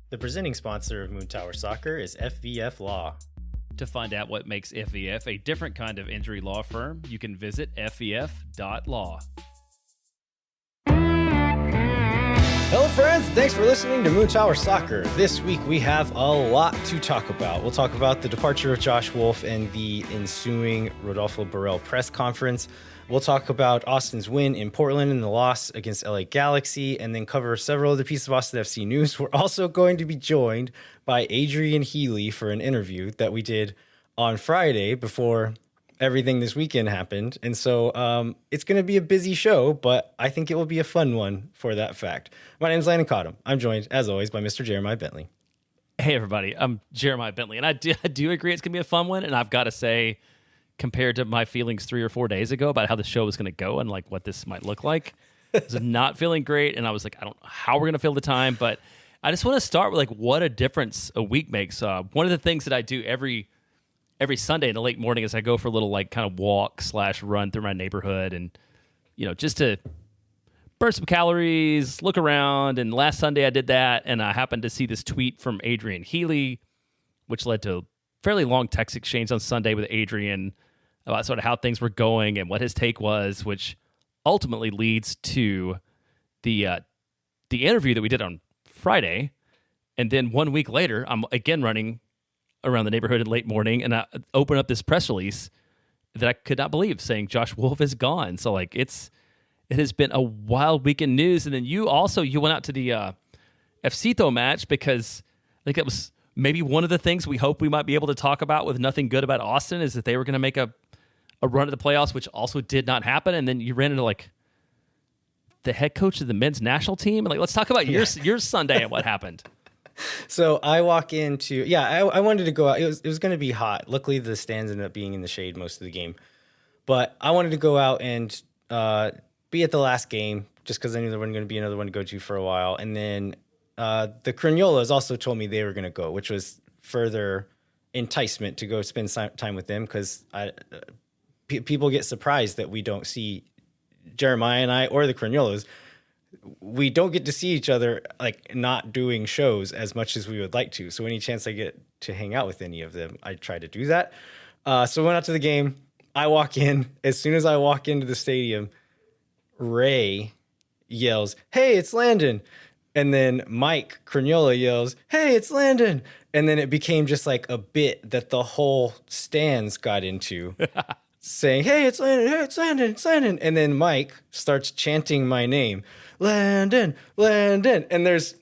The presenting sponsor of Moon Tower Soccer is FVF Law. To find out what makes FVF a different kind of injury law firm, you can visit fvf.law. Hello friends, thanks for listening to Moon Tower Soccer. This week we have a lot to talk about. We'll talk about the departure of Josh Wolff and the ensuing Rodolfo Borrell press conference. We'll talk about Austin's win in Portland and the loss against LA Galaxy, and then cover several other pieces of Austin FC news. We're also going to be joined by Adrian Healey for an interview that we did on Friday before everything this weekend happened. And so it's going to be a busy show, but I think it will be a fun one for that fact. My name is Landon. I'm joined, as always, by Mr. Jeremiah Bentley. Hey, everybody. I'm Jeremiah Bentley, and I do agree it's going to be a fun one, and I've got to say, compared to my feelings 3 or 4 days ago about how the show was going to go and like what this might look like, I was not feeling great, and I was like, I don't know how we're going to fill the time, but I just want to start with like what a difference a week makes. One of the things that I do every Sunday in the late morning is I go for a little like kind of walk/run through my neighborhood, and just to burn some calories, look around. And last Sunday I did that, and I happened to see this tweet from Adrian Healey, which led to a fairly long text exchange on Sunday with Adrian about sort of how things were going and what his take was, which ultimately leads to the interview that we did on Friday. And then 1 week later, I'm again running around the neighborhood in late morning, and I open up this press release that I could not believe, saying Josh Wolff is gone. So like it has been a wild week in news. And then you went out to the FCito match, because I think that was maybe one of the things we hope we might be able to talk about with Nothing Good About Austin, is that they were going to make a run at the playoffs, which also did not happen. And then you ran into like the head coach of the men's national team. And like, let's talk about your Sunday and what happened. So I walk into, I wanted to go out. It was going to be hot. Luckily, the stands ended up being in the shade most of the game. But I wanted to go out and be at the last game, just because I knew there wasn't going to be another one to go to for a while. And then the Cragnolas also told me they were going to go, which was further enticement to go spend time with them, because people get surprised that we don't see Jeremiah and I or the Cragnolas. We don't get to see each other like not doing shows as much as we would like to. So any chance I get to hang out with any of them, I try to do that. So I went out to the game. I walk in. As soon as I walk into the stadium, Ray yells, "Hey, it's Landon." And then Mike Cragnola yells, "Hey, it's Landon." And then it became just like a bit that the whole stands got into, saying, "Hey, it's Landon. Hey, it's Landon. It's Landon." And then Mike starts chanting my name, "Landon, Landon." And there's,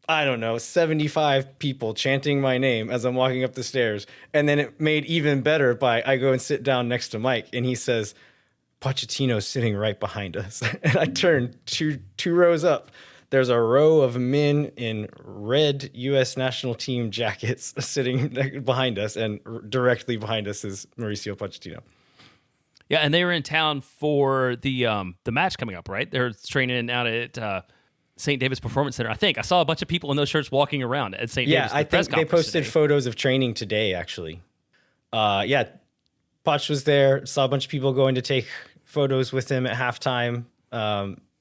75 people chanting my name as I'm walking up the stairs. And then it made even better I go and sit down next to Mike, and he says, "Pochettino's sitting right behind us." And I turn two rows up. There's a row of men in red U.S. national team jackets sitting behind us, and directly behind us is Mauricio Pochettino. Yeah, and they were in town for the match coming up, right? They're training out at St. David's Performance Center. I think I saw a bunch of people in those shirts walking around at St. David's. Yeah, I think they posted photos of training today, actually. Poch was there. Saw a bunch of people going to take photos with him at halftime.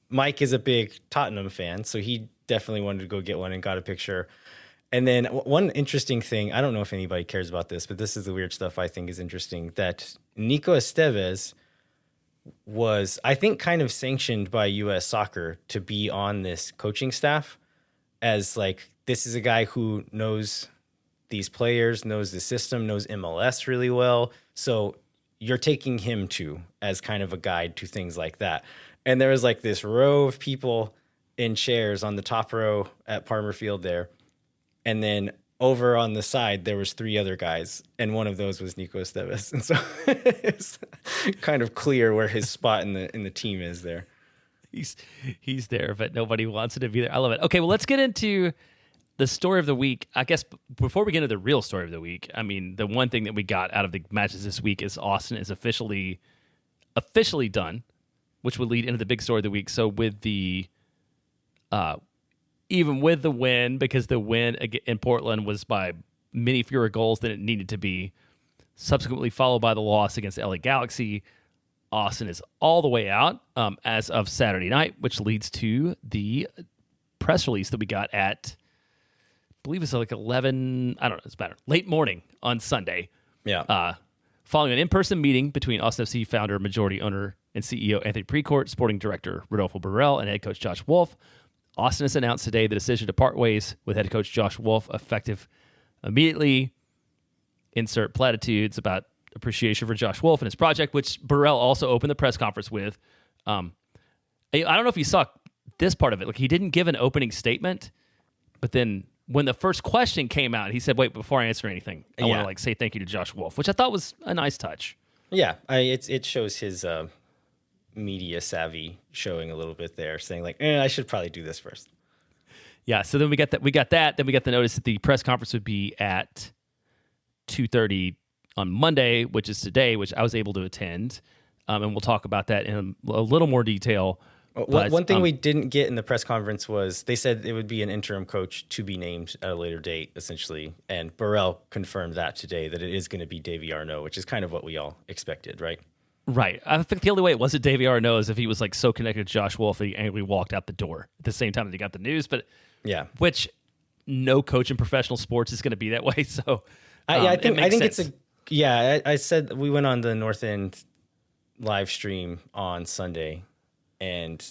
Mike is a big Tottenham fan, so he definitely wanted to go get one and got a picture. And then one interesting thing, I don't know if anybody cares about this, but this is the weird stuff I think is interesting, that Nico Estevez was, I think, kind of sanctioned by U.S. Soccer to be on this coaching staff, as like, this is a guy who knows these players, knows the system, knows MLS really well. So you're taking him too as kind of a guide to things like that. And there was like this row of people in chairs on the top row at Palmer Field there. And then over on the side, there was 3 other guys, and one of those was Nico Estevez. And so it's kind of clear where his spot in the team is there. He's there, but nobody wants him to be there. I love it. Okay, well, let's get into the story of the week. I guess before we get into the real story of the week, I mean, the one thing that we got out of the matches this week is Austin is officially done, which would lead into the big story of the week. So with the even with the win, because the win in Portland was by many fewer goals than it needed to be, subsequently followed by the loss against LA Galaxy, Austin is all the way out as of Saturday night, which leads to the press release that we got at believe it's like 11, I don't know, it's better, late morning on Sunday. Yeah. Following an in-person meeting between Austin FC founder, majority owner, and CEO Anthony Precourt, sporting director Rodolfo Borrell, and head coach Josh Wolff, Austin has announced today the decision to part ways with head coach Josh Wolff, effective immediately. Insert platitudes about appreciation for Josh Wolff and his project, which Borrell also opened the press conference with. I don't know if you saw this part of it. Like, he didn't give an opening statement, but then when the first question came out, he said, "Wait, before I answer anything, I want to say thank you to Josh Wolff," which I thought was a nice touch. Yeah, it shows his media savvy showing a little bit there, saying like, I should probably do this first. Yeah, so then we got that. Then we got the notice that the press conference would be at 2:30 on Monday, which is today, which I was able to attend, and we'll talk about that in a little more detail. One thing we didn't get in the press conference was they said it would be an interim coach to be named at a later date, essentially, and Borrell confirmed that today, that it is going to be Davy Arnaud, which is kind of what we all expected, right? Right. I think the only way it wasn't Davy Arnaud is if he was like so connected to Josh Wolff that he angrily walked out the door at the same time that he got the news. But yeah, which no coach in professional sports is going to be that way. So I think I said we went on the North End live stream on Sunday, and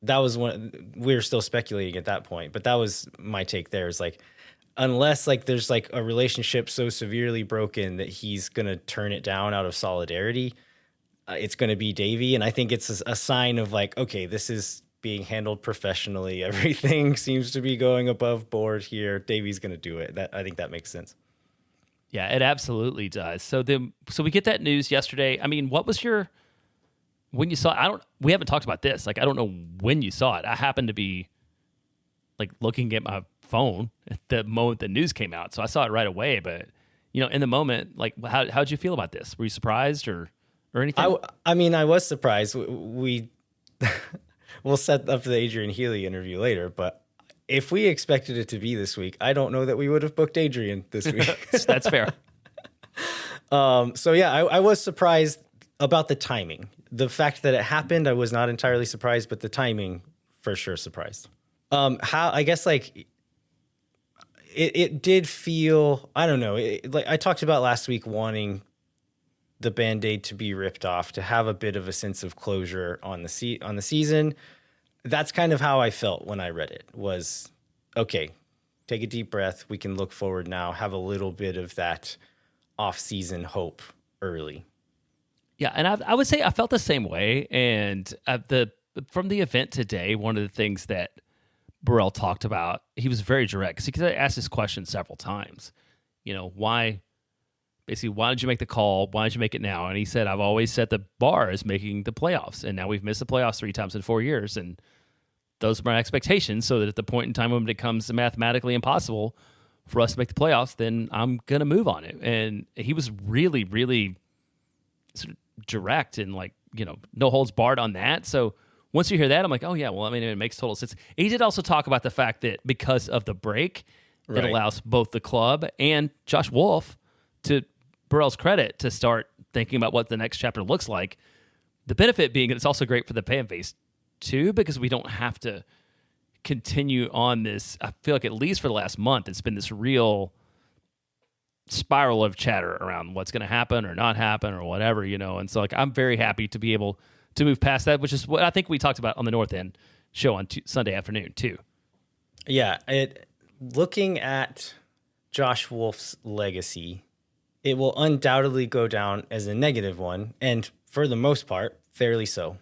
that was we were still speculating at that point, but that was my take there, is like, unless like there's like a relationship so severely broken that he's going to turn it down out of solidarity, it's going to be Davey. And I think it's a sign of like, okay, this is being handled professionally. Everything seems to be going above board here. Davey's going to do it. I think that makes sense. Yeah, it absolutely does. So we get that news yesterday. I mean, what was when you saw it? We haven't talked about this. Like, I don't know when you saw it. I happened to be like looking at my phone at the moment the news came out. So I saw it right away, but in the moment, like, how'd you feel about this? Were you surprised or anything? I mean, I was surprised. We'll set up the Adrian Healey interview later, but if we expected it to be this week, I don't know that we would have booked Adrian this week. That's fair. So yeah, I was surprised about the timing. The fact that it happened, I was not entirely surprised, but the timing for sure surprised. I guess like it did feel, I don't know, like I talked about last week, wanting the Band-Aid to be ripped off, to have a bit of a sense of closure on the season. That's kind of how I felt when I read it, was, okay, take a deep breath. We can look forward now, have a little bit of that off-season hope early. Yeah, and I would say I felt the same way. And from the event today, one of the things that Borrell talked about, he was very direct, because he asked this question several times. Why did you make the call? Why did you make it now? And he said, I've always set the bar as making the playoffs, and now we've missed the playoffs 3 times in 4 years, and those are my expectations, so that at the point in time when it becomes mathematically impossible for us to make the playoffs, then I'm going to move on it. And he was really, really sort of direct and like, no holds barred on that. So once you hear that, I'm like, oh yeah, well, I mean, it makes total sense. He did also talk about the fact that because of the break, it allows both the club and Josh Wolff, to Borrell's credit, to start thinking about what the next chapter looks like. The benefit being that it's also great for the fan base too, because we don't have to continue on this. I feel like at least for the last month, it's been this real spiral of chatter around what's going to happen or not happen or whatever, And so like, I'm very happy to be able to move past that, which is what I think we talked about on the North End show on Sunday afternoon too. Yeah. Looking at Josh Wolff's legacy, it will undoubtedly go down as a negative one, and for the most part, fairly so.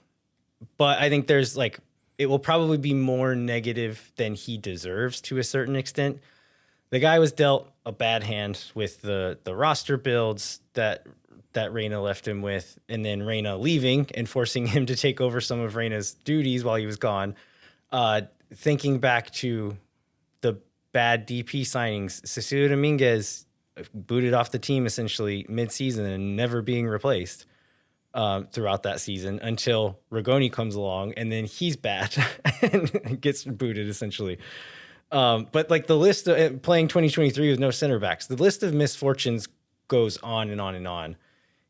But I think there's like, it will probably be more negative than he deserves to a certain extent. The guy was dealt a bad hand with the roster builds that Reyna left him with, and then Reyna leaving and forcing him to take over some of Reyna's duties while he was gone. Thinking back to the bad DP signings, Cecilio Dominguez booted off the team essentially mid-season and never being replaced throughout that season until Rigoni comes along, and then he's bad and gets booted essentially. But like the list of playing 2023 with no center backs, the list of misfortunes goes on and on and on.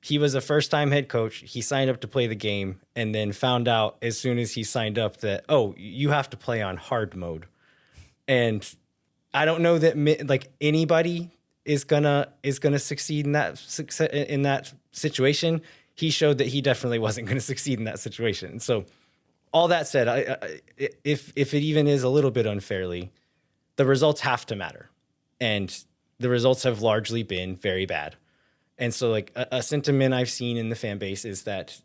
He was a first-time head coach. He signed up to play the game and then found out as soon as he signed up that, oh, you have to play on hard mode. And I don't know that like anybody is gonna succeed in that situation. He showed that he definitely wasn't going to succeed in that situation. So all that said, if it even is a little bit unfairly, the results have to matter, and the results have largely been very bad. And so like a sentiment I've seen in the fan base is that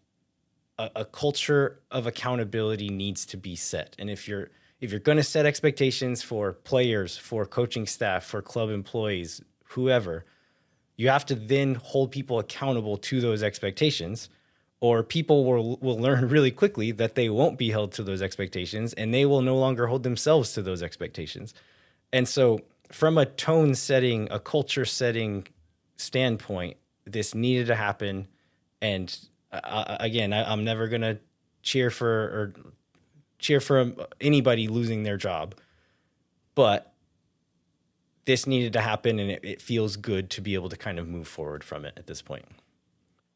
a culture of accountability needs to be set. And if you're going to set expectations for players, for coaching staff, for club employees, whoever, you have to then hold people accountable to those expectations, or people will learn really quickly that they won't be held to those expectations, and they will no longer hold themselves to those expectations. And so from a tone setting, a culture setting standpoint, this needed to happen. And again, I'm never going to cheer for anybody losing their job, but this needed to happen, and it feels good to be able to kind of move forward from it at this point.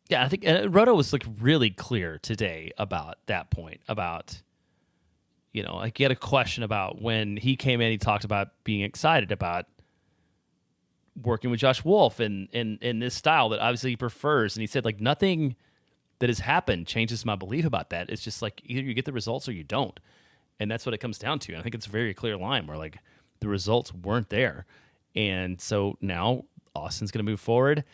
Yeah, I think Rodo was like really clear today about that point, about, like he had a question about when he came in, he talked about being excited about working with Josh Wolff in this style that obviously he prefers. And he said, like, nothing that has happened changes my belief about that. It's just like either you get the results or you don't. And that's what it comes down to. And I think it's a very clear line where like the results weren't there. And so now Austin's going to move forward.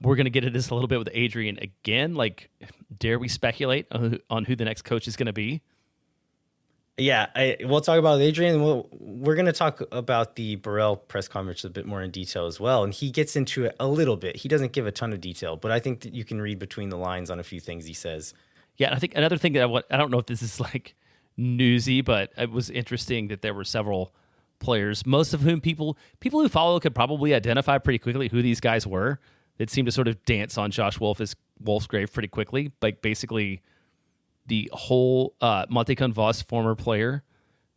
We're going to get into this a little bit with Adrian again. Like, dare we speculate on who the next coach is going to be? Yeah, we'll talk about Adrian. We're going to talk about the Borrell press conference a bit more in detail as well. And he gets into it a little bit. He doesn't give a ton of detail, but I think that you can read between the lines on a few things he says. Yeah, and I think another thing that I don't know if this is like newsy, but it was interesting that there were several players, most of whom people who follow could probably identify pretty quickly who these guys were. It seemed to sort of dance on Josh Wolff's grave pretty quickly. Like basically the whole Monte Voss former player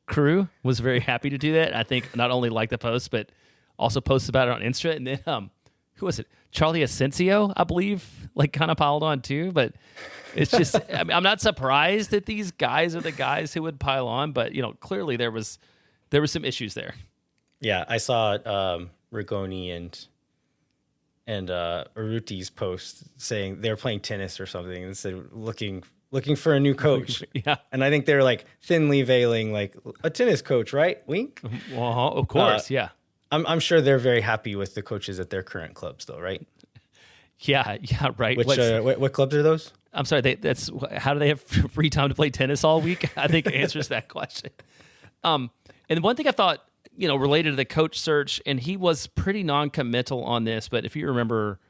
crew was very happy to do that. I think not only liked the post, but also posted about it on Insta. And then who was it? Charlie Asensio, I believe, like kind of piled on too. But it's just, I mean, I'm not surprised that these guys are the guys who would pile on. But clearly there was some issues there. Yeah, I saw Rigoni and Urruti's post saying they were playing tennis or something, and said looking for a new coach. Yeah. And I think they're like thinly veiling like a tennis coach, right? Wink. Well, of course. Yeah. I'm sure they're very happy with the coaches at their current clubs though, right? Yeah. Right. What clubs are those? I'm sorry. That's how do they have free time to play tennis all week? I think answers that question. And one thing I thought, related to the coach search, and he was pretty non-committal on this, but if you remember,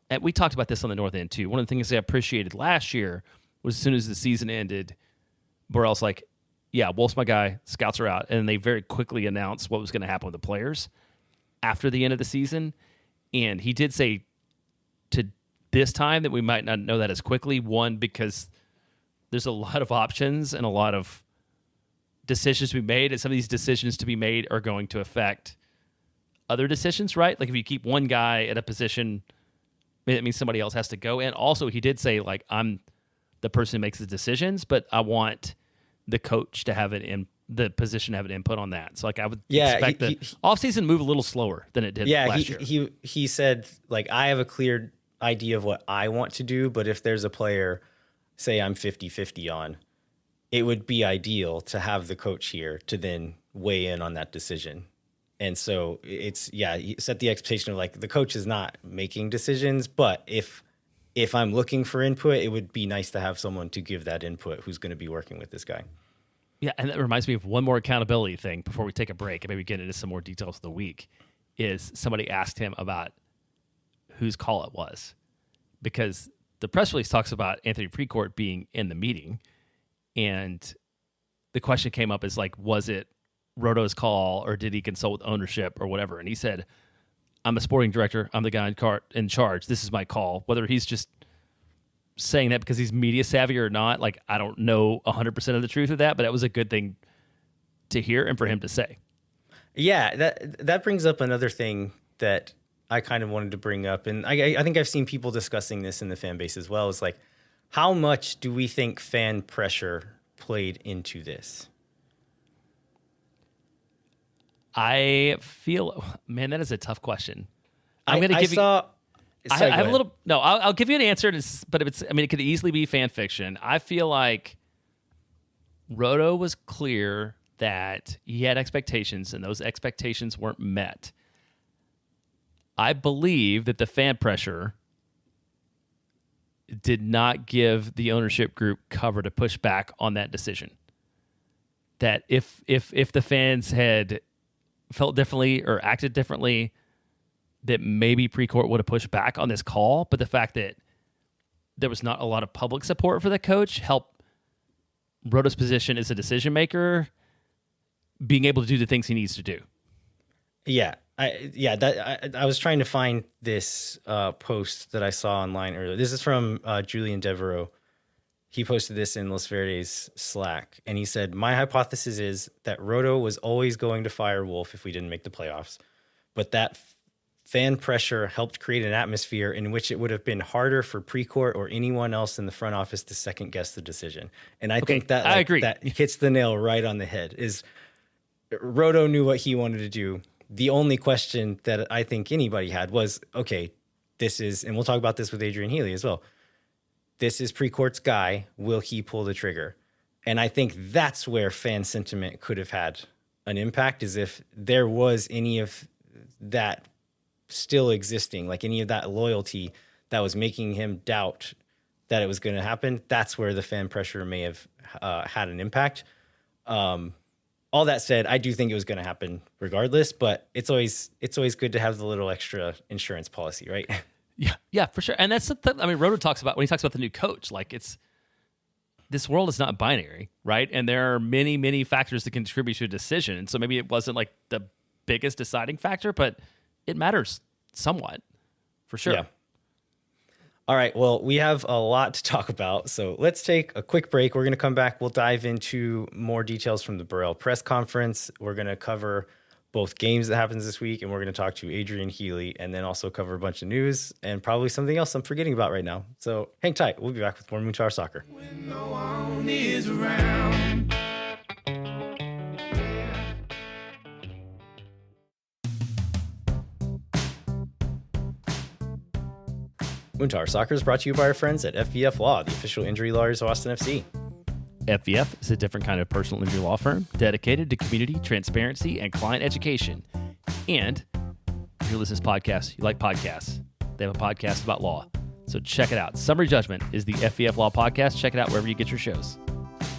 and we talked about this on the North End too. One of the things I appreciated last year was as soon as the season ended, Borrell's like, yeah, Wolff's my guy, scouts are out. And they very quickly announced what was going to happen with the players after the end of the season. And he did say to this time that we might not know that as quickly. One, because there's a lot of options and a lot of decisions to be made, and some of these decisions to be made are going to affect other decisions, right? Like if you keep one guy at a position, it means somebody else has to go. And also he did say, like, I'm the person who makes the decisions, but I want the coach to have the position to have an input on that. So like I would expect the offseason move a little slower than it did last year. He said, like, I have a clear idea of what I want to do, but if there's a player, say I'm 50-50 on, it would be ideal to have the coach here to then weigh in on that decision. And so it's, you set the expectation of like the coach is not making decisions, but if I'm looking for input, it would be nice to have someone to give that input who's going to be working with this guy. Yeah, and that reminds me of one more accountability thing before we take a break and maybe get into some more details of the week, is somebody asked him about whose call it was. Because the press release talks about Anthony Precourt being in the meeting, and the question came up is like, was it Rodo's call or did he consult with ownership or whatever? And he said, I'm a sporting director. I'm the guy in charge. This is my call. Whether he's just saying that because he's media savvy or not, like, I don't know 100% of the truth of that, but that was a good thing to hear and for him to say. Yeah, that brings up another thing that I kind of wanted to bring up. And I think I've seen people discussing this in the fan base as well. It's like, how much do we think fan pressure played into this? I feel, man, that is a tough question. I'm going to give you. I have a little. No, I'll give you an answer. But if it's, I mean, it could easily be fan fiction. I feel like Rodo was clear that he had expectations, and those expectations weren't met. I believe that the fan pressure did not give the ownership group cover to push back on that decision. That if the fans had felt differently or acted differently, that maybe Precourt would have pushed back on this call. But the fact that there was not a lot of public support for the coach helped Rodo's position as a decision maker being able to do the things he needs to do. Yeah. I was trying to find this post that I saw online earlier. This is from Julian Devereaux. He posted this in Los Verdes Slack, and he said, "My hypothesis is that Rodo was always going to fire Wolff if we didn't make the playoffs, but that fan pressure helped create an atmosphere in which it would have been harder for Precourt or anyone else in the front office to second guess the decision." And I think that I agree. That hits the nail right on the head. Is Rodo knew what he wanted to do. The only question that I think anybody had was, okay, this is, and we'll talk about this with Adrian Healey as well, this is Precourt's guy. Will he pull the trigger? And I think that's where fan sentiment could have had an impact, is if there was any of that still existing, like any of that loyalty that was making him doubt that it was going to happen. That's where the fan pressure may have had an impact. All that said, I do think it was going to happen regardless, but it's always good to have the little extra insurance policy, right? Yeah, for sure. And that's I mean, Rodo talks about when he talks about the new coach, like this world is not binary, right? And there are many, many factors that contribute to a decision. And so maybe it wasn't like the biggest deciding factor, but it matters somewhat, for sure. Yeah. All right, well, we have a lot to talk about, so let's take a quick break. We're going to come back. We'll dive into more details from the Borrell press conference. We're going to cover both games that happens this week, and we're going to talk to Adrian Healey, and then also cover a bunch of news and probably something else I'm forgetting about right now. So hang tight. We'll be back with more Moon Tower Soccer. When no one is around. Moon Tower Soccer is brought to you by our friends at FVF Law, the official injury lawyers of Austin FC. FVF is a different kind of personal injury law firm dedicated to community, transparency, and client education. And if you listen to this podcast, you like podcasts, they have a podcast about law. So check it out. Summary Judgment is the FVF Law podcast. Check it out wherever you get your shows.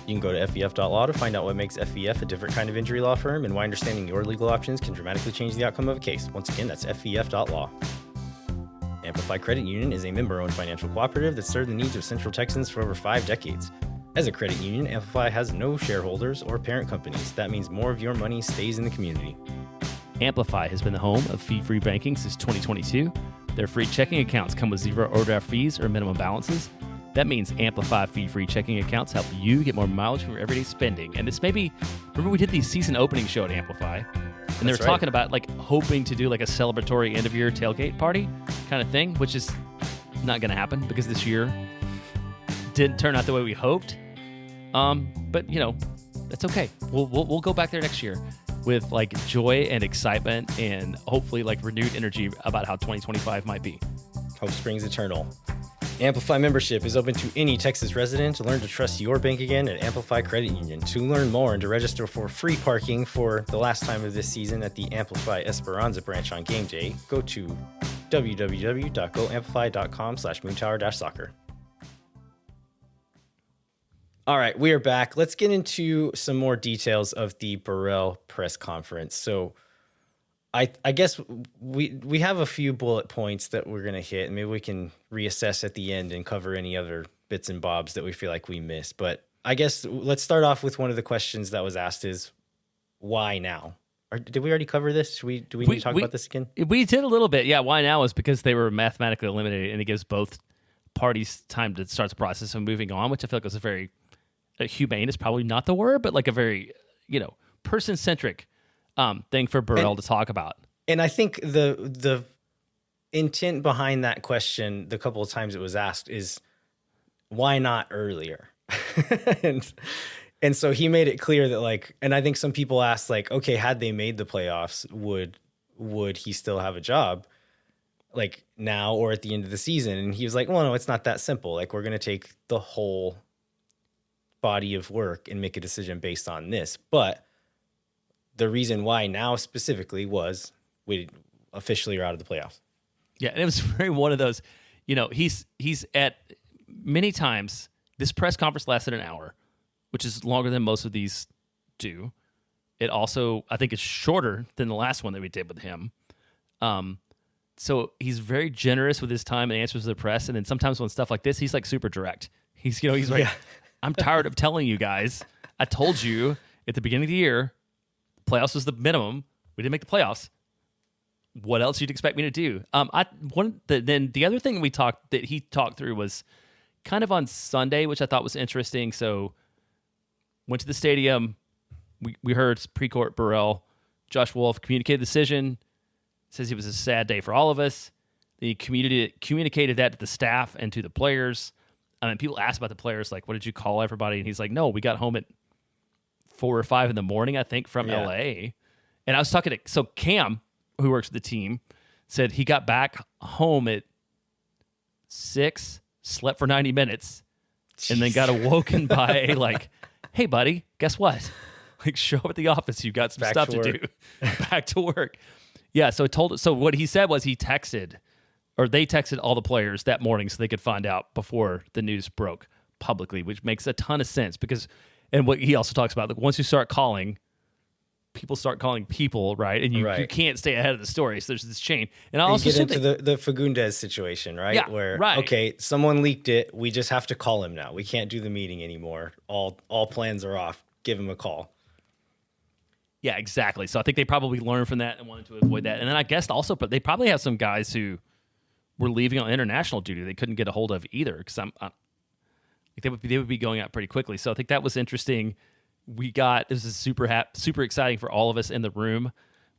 You can go to FVF.law to find out what makes FVF a different kind of injury law firm and why understanding your legal options can dramatically change the outcome of a case. Once again, that's FVF.law. Amplify Credit Union is a member-owned financial cooperative that served the needs of Central Texans for over 5 decades. As a credit union, Amplify has no shareholders or parent companies. That means more of your money stays in the community. Amplify has been the home of fee-free banking since 2022. Their free checking accounts come with zero overdraft fees or minimum balances. That means Amplify fee-free checking accounts help you get more mileage from your everyday spending. And this remember we did the season opening show at Amplify, and they were talking about like hoping to do like a celebratory end-of-year tailgate party kind of thing, which is not going to happen because this year didn't turn out the way we hoped. But you know, that's okay. We'll go back there next year with like joy and excitement and hopefully like renewed energy about how 2025 might be. Hope springs eternal. Amplify membership is open to any Texas resident. To learn to trust your bank again at Amplify Credit Union. To learn more and to register for free parking for the last time of this season at the Amplify Esperanza branch on game day, go to www.goamplify.com/moontower-soccer. All right, we are back. Let's get into some more details of the Borrell press conference. So I guess we have a few bullet points that we're going to hit, and maybe we can reassess at the end and cover any other bits and bobs that we feel like we missed. But I guess let's start off with one of the questions that was asked is, why now? Or did we already cover this? Do we need to talk about this again? We did a little bit. Yeah, why now is because they were mathematically eliminated, and it gives both parties time to start the process of moving on, which I feel like was a very humane is probably not the word, but like a very, person-centric thing for Borrell to talk about. And I think the intent behind that question, the couple of times it was asked, is why not earlier? and And so he made it clear that like, and I think some people asked like, okay, had they made the playoffs, would he still have a job like now or at the end of the season? And he was like, well, no, it's not that simple. Like we're going to take the whole body of work and make a decision based on this. But the reason why now specifically was we officially are out of the playoffs. Yeah, and it was very one of those, he's at many times, this press conference lasted an hour, which is longer than most of these do. It also, I think, is shorter than the last one that we did with him. So he's very generous with his time and answers to the press. And then sometimes when stuff like this, he's like super direct. He's like, I'm tired of telling you guys. I told you at the beginning of the year, playoffs was the minimum. We didn't make the playoffs. What else you'd expect me to do? Then the other thing that he talked through was kind of on Sunday, which I thought was interesting. So went to the stadium. We heard pre-court Borrell, Josh Wolff communicated the decision. Says it was a sad day for all of us. He communicated that to the staff and to the players. And people asked about the players, like, what did you call everybody? And he's like, no, we got home at 4 or 5 in the morning, I think, from LA. And I was talking to Cam, who works with the team, said he got back home at 6, slept for 90 minutes, and then got awoken by a like, hey, buddy, guess what? Like, show up at the office. You've got some stuff to do. Back to work. Yeah, so what he said was they texted all the players that morning so they could find out before the news broke publicly, which makes a ton of sense and what he also talks about, like once you start calling, people start calling people, right? And you can't stay ahead of the story. So there's this chain. And I also get into the Fagundes situation, right? Yeah, where right. Okay, someone leaked it. We just have to call him now. We can't do the meeting anymore. All plans are off. Give him a call. Yeah, exactly. So I think they probably learned from that and wanted to avoid that. And then I guess also, but they probably have some guys who were leaving on international duty they couldn't get a hold of either, because they would be going out pretty quickly. So I think that was interesting. This is super exciting for all of us in the room.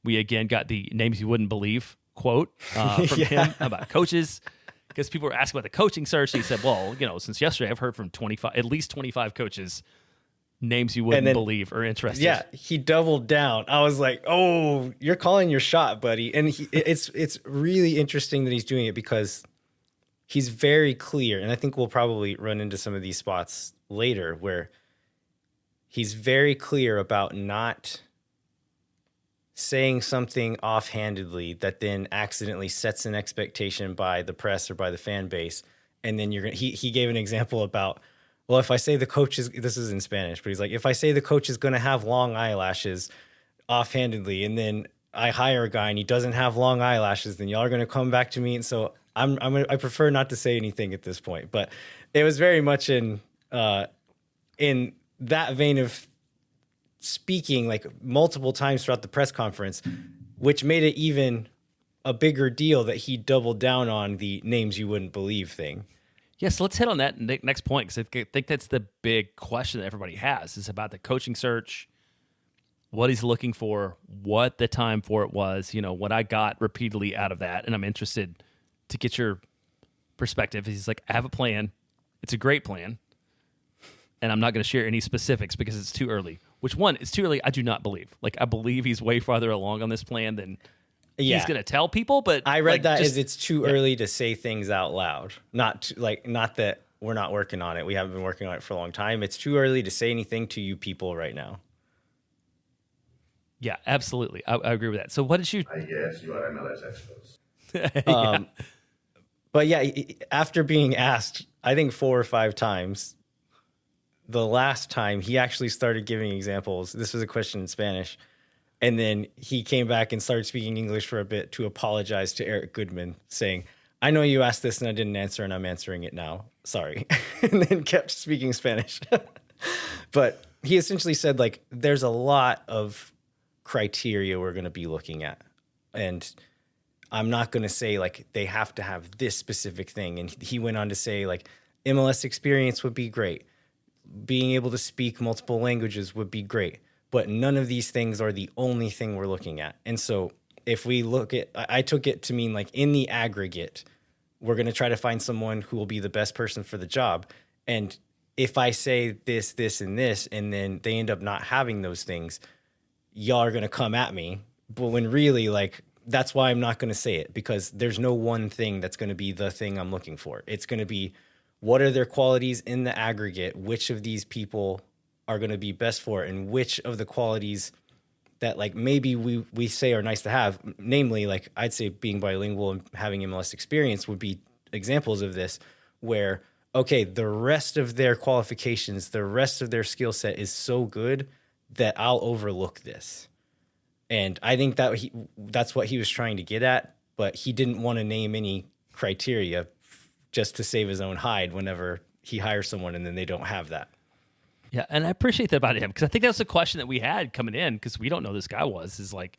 We again got the names you wouldn't believe quote from him about coaches, because people were asking about the coaching search. He said, well, since yesterday I've heard from at least 25 coaches. Names you wouldn't believe are interested. Yeah, he doubled down. I was like, "Oh, you're calling your shot, buddy." And it's really interesting that he's doing it because he's very clear. And I think we'll probably run into some of these spots later where he's very clear about not saying something offhandedly that then accidentally sets an expectation by the press or by the fan base. And then he gave an example about, well, if I say the coach is, this is in Spanish, but he's like, if I say the coach is going to have long eyelashes offhandedly, and then I hire a guy and he doesn't have long eyelashes, then y'all are going to come back to me. And so I prefer not to say anything at this point, but it was very much in that vein of speaking like multiple times throughout the press conference, which made it even a bigger deal that he doubled down on the names you wouldn't believe thing. Yeah, so let's hit on that next point, because I think that's the big question that everybody has, is about the coaching search, what he's looking for, what the time for it was, what I got repeatedly out of that. And I'm interested to get your perspective. He's like, I have a plan. It's a great plan. And I'm not going to share any specifics because it's too early. Which one? It's too early. I do not believe. Like, I believe he's way farther along on this plan than he's going to tell people. But I read that as it's too early to say things out loud. Not that we're not working on it. We haven't been working on it for a long time. It's too early to say anything to you people right now. Yeah, absolutely. I agree with that. So what did you... I guess you are MLS experts. But yeah, after being asked, I think 4 or 5 times, the last time he actually started giving examples. This was a question in Spanish. And then he came back and started speaking English for a bit to apologize to Eric Goodman, saying, I know you asked this and I didn't answer, and I'm answering it now. Sorry. And then kept speaking Spanish. But he essentially said, like, there's a lot of criteria we're going to be looking at. And I'm not going to say, like, they have to have this specific thing. And he went on to say, like, MLS experience would be great. Being able to speak multiple languages would be great. But none of these things are the only thing we're looking at. And so if we look at, I took it to mean, like, in the aggregate, we're going to try to find someone who will be the best person for the job. And if I say this, this, and this, and then they end up not having those things, y'all are going to come at me. But when really, like, that's why I'm not going to say it, because there's no one thing that's going to be the thing I'm looking for. It's going to be, what are their qualities in the aggregate? Which of these people are going to be best for it? And which of the qualities that, like, maybe we say are nice to have, namely, like, I'd say being bilingual and having MLS experience would be examples of this, where, okay, the rest of their qualifications, the rest of their skill set is so good that I'll overlook this. And I think that that's what he was trying to get at, but he didn't want to name any criteria just to save his own hide whenever he hires someone and then they don't have that. Yeah, and I appreciate that about him, because I think that's the question that we had coming in, because we don't know who this guy was, is like,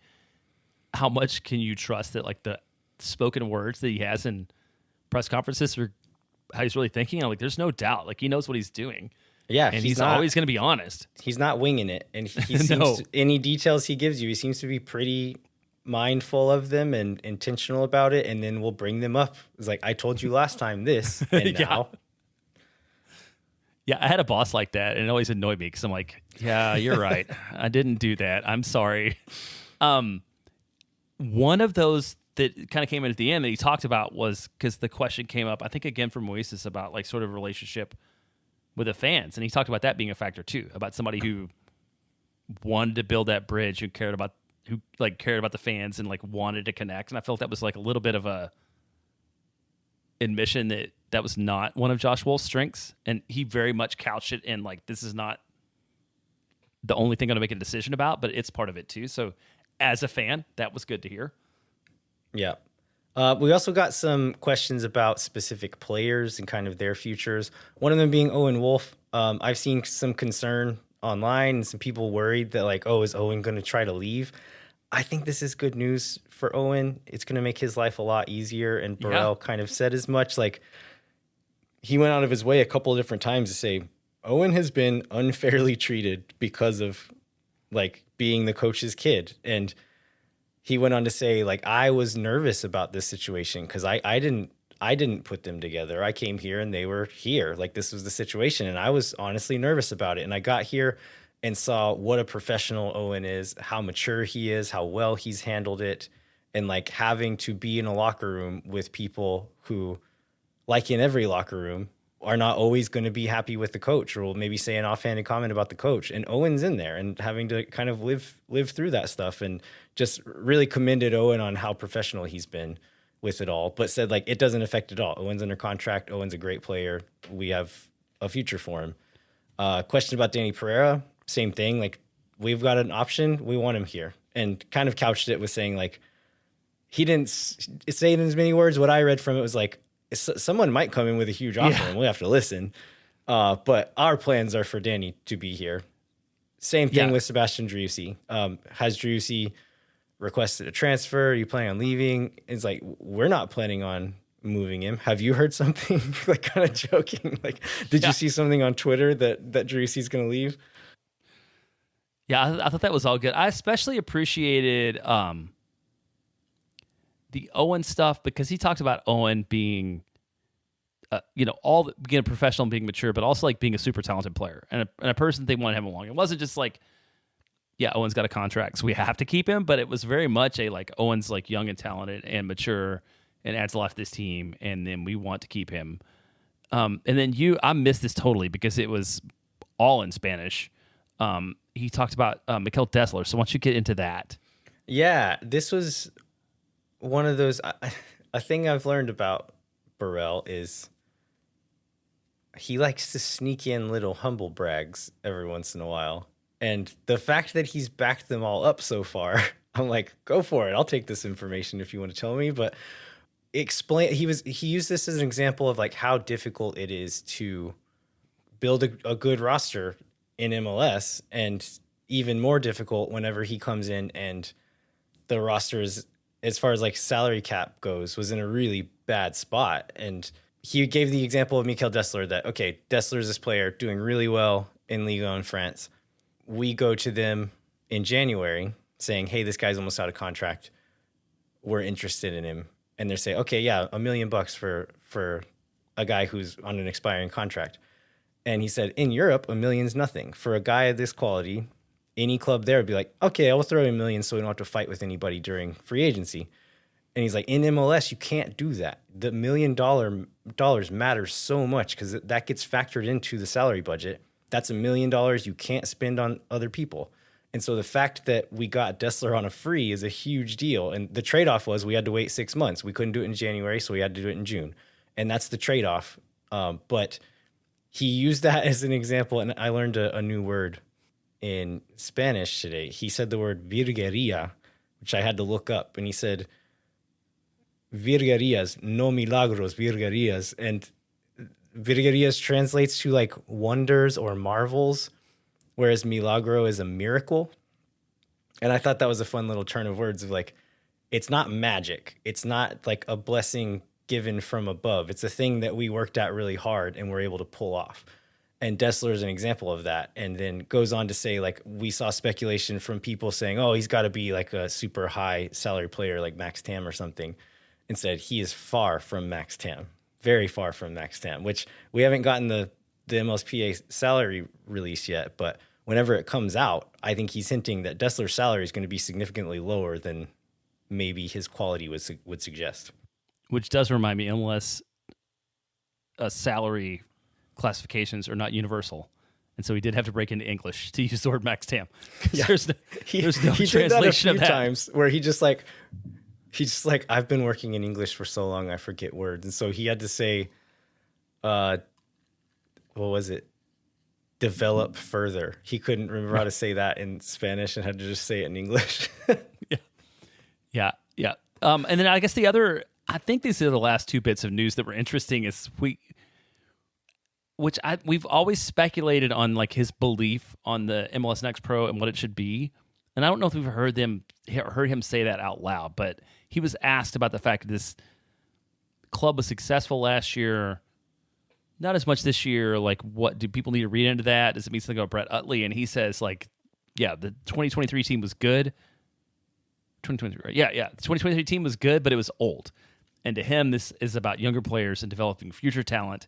how much can you trust that, like, the spoken words that he has in press conferences or how he's really thinking? Like, there's no doubt. Like, he knows what he's doing. Yeah, and he's always going to be honest. He's not winging it. And he seems No. any details he gives you, he seems to be pretty mindful of them and intentional about it, and then we'll bring them up. It's like, I told you last time this, and now. Yeah, I had a boss like that, and it always annoyed me because I'm like, yeah, you're right. I didn't do that. I'm sorry. One of those that kind of came in at the end that he talked about was, because the question came up, I think, again, from Moises, about, like, sort of relationship with the fans. And he talked about that being a factor too, about somebody who wanted to build that bridge, who cared about the fans and, like, wanted to connect. And I felt that was, like, a little bit of a admission that was not one of Josh Wolff's strengths. And he very much couched it in, like, this is not the only thing I'm going to make a decision about, but it's part of it too. So as a fan, that was good to hear. Yeah. We also got some questions about specific players and kind of their futures. One of them being Owen Wolff. I've seen some concern online and some people worried that, like, oh, is Owen going to try to leave? I think this is good news for Owen. It's going to make his life a lot easier. And Borrell kind of said as much. Like, he went out of his way a couple of different times to say, Owen has been unfairly treated because of, like, being the coach's kid. And he went on to say, like, I was nervous about this situation because I didn't put them together. I came here and they were here. Like, this was the situation. And I was honestly nervous about it. And I got here and saw what a professional Owen is, how mature he is, how well he's handled it. And, like, having to be in a locker room with people who, like in every locker room, are not always going to be happy with the coach, or will maybe say an offhanded comment about the coach. And Owen's in there and having to kind of live through that stuff, and just really commended Owen on how professional he's been with it all, but said, like, it doesn't affect it all. Owen's under contract. Owen's a great player. We have a future for him. Question about Danny Pereira, same thing. Like, we've got an option. We want him here. And kind of couched it with saying, like, he didn't say it in as many words. What I read from it was like, someone might come in with a huge offer and we have to listen. But our plans are for Danny to be here. Same thing with Sebastian Driussi. Has Driussi requested a transfer? Are you planning on leaving? It's like, we're not planning on moving him. Have you heard something? Like, kind of joking. Like, did you see something on Twitter that Driussi's going to leave? Yeah, I thought that was all good. I especially appreciated the Owen stuff, because he talked about Owen being, being a professional and being mature, but also, like, being a super talented player and a person they want to have along. It wasn't just like, yeah, Owen's got a contract, so we have to keep him, but it was very much a, like, Owen's, like, young and talented and mature and adds a lot to this team, and then we want to keep him. And then I missed this totally because it was all in Spanish. He talked about Mikel Dessler, so why don't you get into that? Yeah, this was one of those, a thing I've learned about Borrell is he likes to sneak in little humble brags every once in a while. And the fact that he's backed them all up so far, I'm like, go for it. I'll take this information if you want to tell me. But he used this as an example of, like, how difficult it is to build a good roster in MLS, and even more difficult whenever he comes in and the roster is, as far as, like, salary cap goes, was in a really bad spot. And he gave the example of Mikel Dessler, that, okay, Dessler's this player doing really well in Ligue 1 France. We go to them in January saying, hey, this guy's almost out of contract. We're interested in him. And they're saying, okay, yeah, $1 million for a guy who's on an expiring contract. And he said, in Europe, $1 million's nothing. For a guy of this quality, any club there would be like, okay, I will throw $1 million so we don't have to fight with anybody during free agency. And he's like, in MLS, you can't do that. The $1 million matters so much because that gets factored into the salary budget. That's $1 million you can't spend on other people. And so the fact that we got Dessler on a free is a huge deal. And the trade-off was we had to wait 6 months. We couldn't do it in January, so we had to do it in June. And that's the trade-off. But he used that as an example, and I learned a new word in Spanish today. He said the word virgueria, which I had to look up. And he said, virguerias, no milagros, virguerias. And virguerias translates to like wonders or marvels, whereas milagro is a miracle. And I thought that was a fun little turn of words of like, it's not magic. It's not like a blessing given from above. It's a thing that we worked at really hard and were able to pull off. And Dessler is an example of that. And then goes on to say, like, we saw speculation from people saying, oh, he's got to be like a super high salary player like Max Tam or something. Instead, he is far from Max Tam, very far from Max Tam, which we haven't gotten the MLSPA salary release yet. But whenever it comes out, I think he's hinting that Dessler's salary is going to be significantly lower than maybe his quality would suggest. Which does remind me, MLS salary classifications are not universal. And so he did have to break into English to use the word Max Tam. Yeah. There's no he translation did that a few of that. times where he's just like, I've been working in English for so long, I forget words. And so he had to say, what was it? Develop further. He couldn't remember how to say that in Spanish and had to just say it in English. Yeah. And then I guess I think these are the last two bits of news that were interesting is we've always speculated on like his belief on the MLS Next Pro and what it should be. And I don't know if we've heard him say that out loud, but he was asked about the fact that this club was successful last year, not as much this year. Like, what do people need to read into that? Does it mean something about Brett Utley? And he says, like, yeah, the 2023 team was good. 2023, right? Yeah. The 2023 team was good, but it was old. And to him, this is about younger players and developing future talent,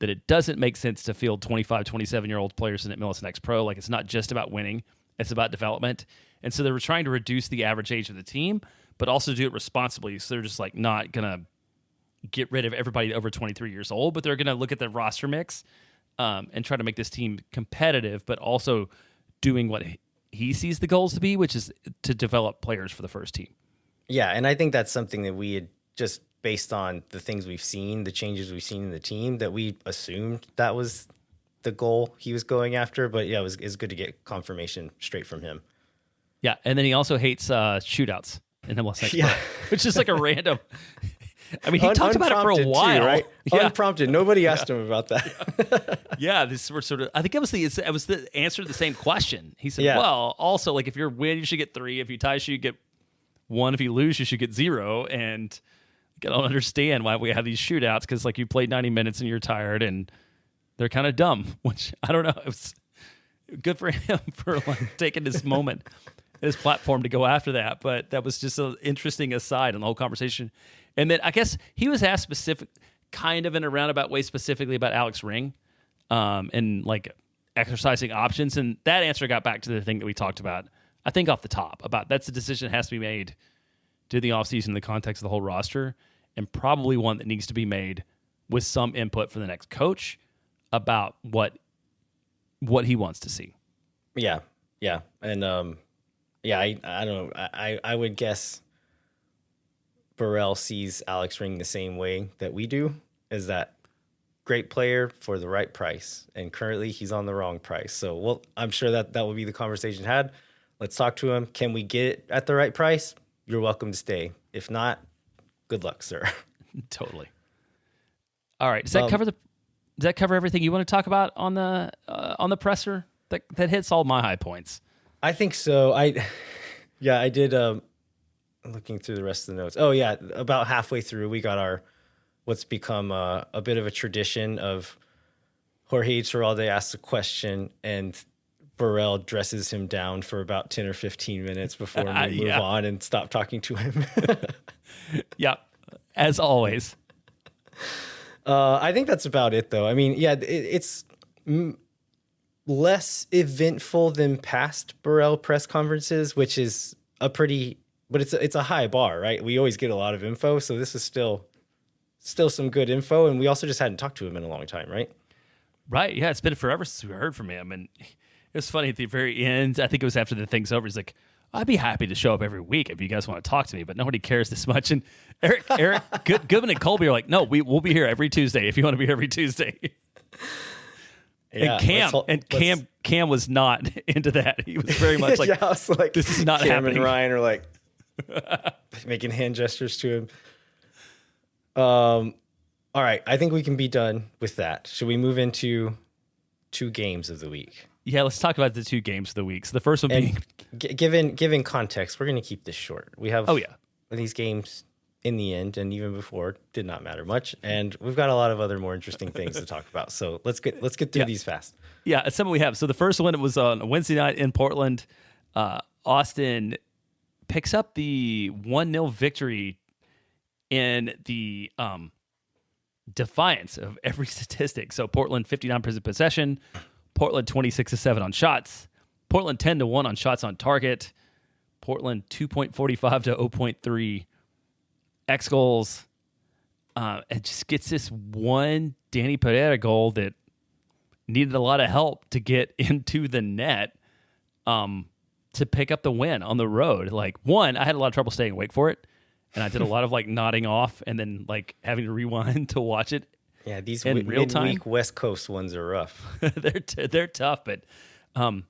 that it doesn't make sense to field 25, 27-year-old players in MLS Next Pro. Like, it's not just about winning. It's about development. And so they were trying to reduce the average age of the team, but also do it responsibly. So they're just like not going to get rid of everybody over 23 years old, but they're going to look at the roster mix and try to make this team competitive, but also doing what he sees the goals to be, which is to develop players for the first team. Yeah, and I think that's something that we had just based on the things we've seen, the changes we've seen in the team, that we assumed that was the goal he was going after. But yeah, it's good to get confirmation straight from him. Yeah, and then he also hates shootouts in MLS Next Yeah. Pro, which is like a random. I mean, he talked about it for a while, too, right? Yeah. Unprompted. Nobody asked him about that. Yeah, this were sort of. I think it was the answer to the same question. He said, Yeah. "Well, also like if you win, you should get 3. If you tie, you should get 1. If you lose, you should get 0." And I don't understand why we have these shootouts because like you played 90 minutes and you're tired, and they're kind of dumb. Which I don't know. It was good for him for like taking this moment, his platform to go after that. But that was just an interesting aside in the whole conversation. And then I guess he was asked kind of in a roundabout way, specifically about Alex Ring and like exercising options. And that answer got back to the thing that we talked about, I think off the top, about that's a decision that has to be made to the offseason in the context of the whole roster, and probably one that needs to be made with some input from the next coach about what he wants to see. Yeah. And I don't know. I would guess Borrell sees Alex Ring the same way that we do, is that great player for the right price. And currently he's on the wrong price. So I'm sure that will be the conversation had. Let's talk to him. Can we get it at the right price? You're welcome to stay. If not, good luck, sir. Totally. All right. Does that cover everything you want to talk about on the presser? That hits all my high points. I think so. I did. Looking through the rest of the notes. Oh yeah, about halfway through, we got what's become a bit of a tradition of Jorge Iturralde asks a question and Borrell dresses him down for about 10 or 15 minutes before we move on and stop talking to him. Yeah, as always. I think that's about it, though. I mean, yeah, it's less eventful than past Borrell press conferences, which is but it's a high bar, right? We always get a lot of info, so this is still some good info, and we also just hadn't talked to him in a long time, right? Right. Yeah, it's been forever since we heard from him, and it was funny at the very end. I think it was after the thing's over. He's like, "I'd be happy to show up every week if you guys want to talk to me, but nobody cares this much." And Eric, Goodman, and Colby are like, "No, we'll be here every Tuesday if you want to be here every Tuesday." Yeah, and Cam was not into that. He was very much like, yeah, I was like, "This is not Cam happening." and Ryan are like making hand gestures to him. All right, I think we can be done with that. Should we move into 2 games of the week? Yeah, let's talk about the 2 games of the week. So the first one being, given context, we're going to keep this short. We have these games in the end and even before did not matter much, and we've got a lot of other more interesting things to talk about. So let's get through these fast. Yeah, it's something we have. So the first one, it was on a Wednesday night in Portland. Austin picks up the 1-0 victory in the defiance of every statistic. So Portland 59% possession, Portland 26-7 on shots, Portland 10-1 on shots on target, Portland 2.45 to 0.3 X goals. It just gets this one Danny Pereira goal that needed a lot of help to get into the net to pick up the win on the road. Like, one, I had a lot of trouble staying awake for it, and I did a lot of like nodding off and then like having to rewind to watch it. Yeah, these in real time. midweek West Coast ones are rough. They're tough, but I don't.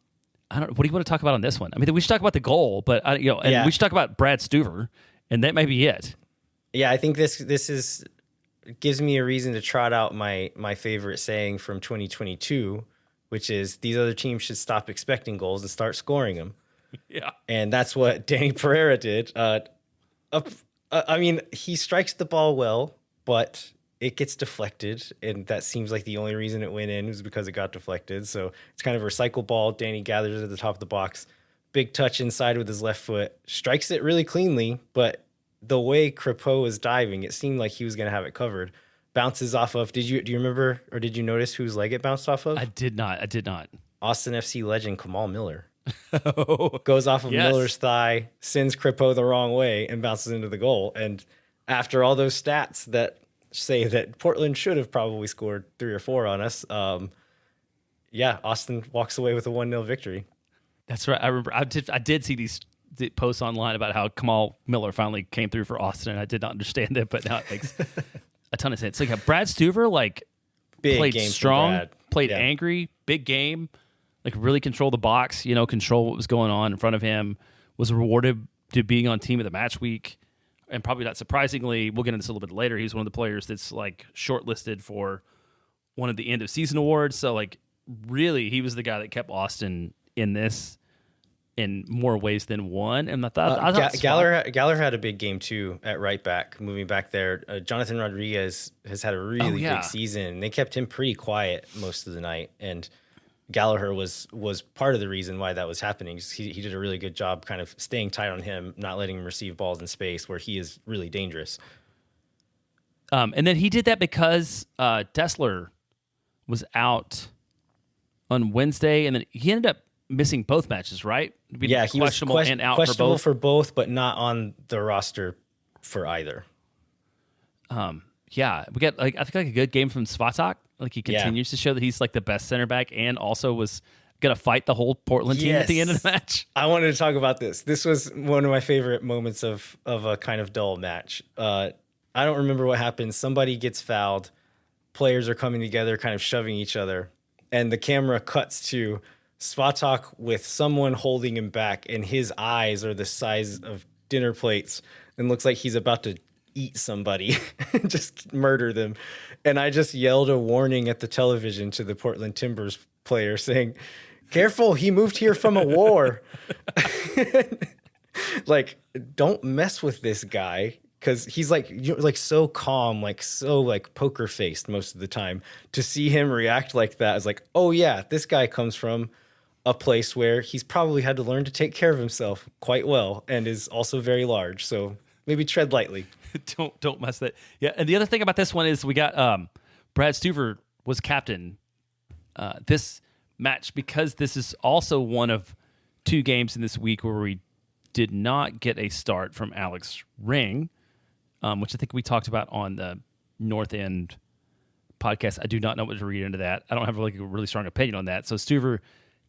What do you want to talk about on this one? I mean, we should talk about the goal, but we should talk about Brad Stuver, and that may be it. Yeah, I think this gives me a reason to trot out my favorite saying from 2022, which is these other teams should stop expecting goals and start scoring them. Yeah, and that's what Danny Pereira did. I mean, he strikes the ball well, but it gets deflected, and that seems like the only reason it went in was because it got deflected. So it's kind of a recycle ball. Danny gathers it at the top of the box. Big touch inside with his left foot. Strikes it really cleanly, but the way Crepeau was diving, it seemed like he was going to have it covered. Bounces off of, do you remember, or did you notice whose leg it bounced off of? I did not. Austin FC legend Kamal Miller. Goes off of Miller's thigh, sends Crepeau the wrong way, and bounces into the goal. And after all those stats that say that Portland should have probably scored 3 or 4 on us, Austin walks away with a 1-0 victory. That's right. I remember I did see these posts online about how Kamal Miller finally came through for Austin, and I did not understand it, but now it makes a ton of sense. Like Brad Stuver, like Big played game strong, played angry, big game, like really control the box, control what was going on in front of him, was rewarded to being on team of the match week. And probably not surprisingly, we'll get into this a little bit later, he's one of the players that's like shortlisted for one of the end of season awards. So like really he was the guy that kept Austin in this in more ways than one. And I thought Galler had a big game too at right back, moving back there. Jonathan Rodriguez has had a really big season, and they kept him pretty quiet most of the night. And Gallagher was part of the reason why that was happening. He did a really good job kind of staying tight on him, not letting him receive balls in space where he is really dangerous. And then he did that because Dessler was out on Wednesday, and then he ended up missing both matches, right? He was questionable and out questionable for both, but not on the roster for either. We got I think like a good game from Svatak. Like he continues to show that he's like the best center back, and also was gonna fight the whole Portland team at the end of the match. I wanted to talk about this. This was one of my favorite moments of a kind of dull match. I don't remember what happened. Somebody gets fouled. Players are coming together, kind of shoving each other, and the camera cuts to Svatak with someone holding him back, and his eyes are the size of dinner plates, and looks like he's about to eat somebody, just murder them. And I just yelled a warning at the television to the Portland Timbers player saying, "Careful, he moved here from a war." Like, don't mess with this guy, because he's like so calm, like so like poker faced most of the time. To see him react like that is like, oh yeah, this guy comes from a place where he's probably had to learn to take care of himself quite well, and is also very large. So maybe tread lightly. Don't mess that. Yeah, and the other thing about this one is we got Brad Stuver was captain this match, because this is also one of 2 games in this week where we did not get a start from Alex Ring, which I think we talked about on the North End podcast. I do not know what to read into that. I don't have a really strong opinion on that. So Stuver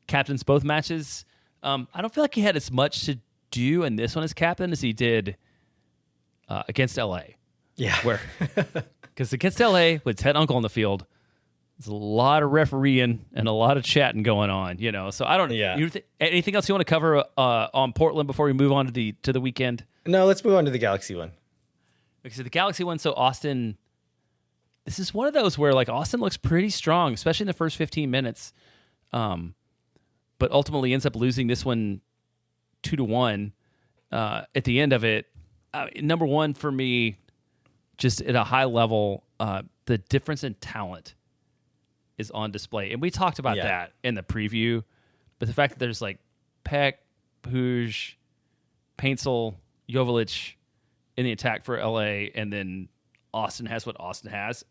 captains both matches. I don't feel like he had as much to do in this one as captain as he did against LA. Yeah. Because against LA, with Ted Uncle on the field, there's a lot of refereeing and a lot of chatting going on, So I don't know. Yeah. Anything else you want to cover on Portland before we move on to the weekend? No, let's move on to the Galaxy one. Because the Galaxy one, so Austin, this is one of those where Austin looks pretty strong, especially in the first 15 minutes. But ultimately ends up losing this one 2-1 at the end of it. Number one for me, just at a high level, the difference in talent is on display. And we talked about that in the preview. But the fact that there's Peck, Puig, Paintsel, Joveljic in the attack for LA, and then Austin has what Austin has.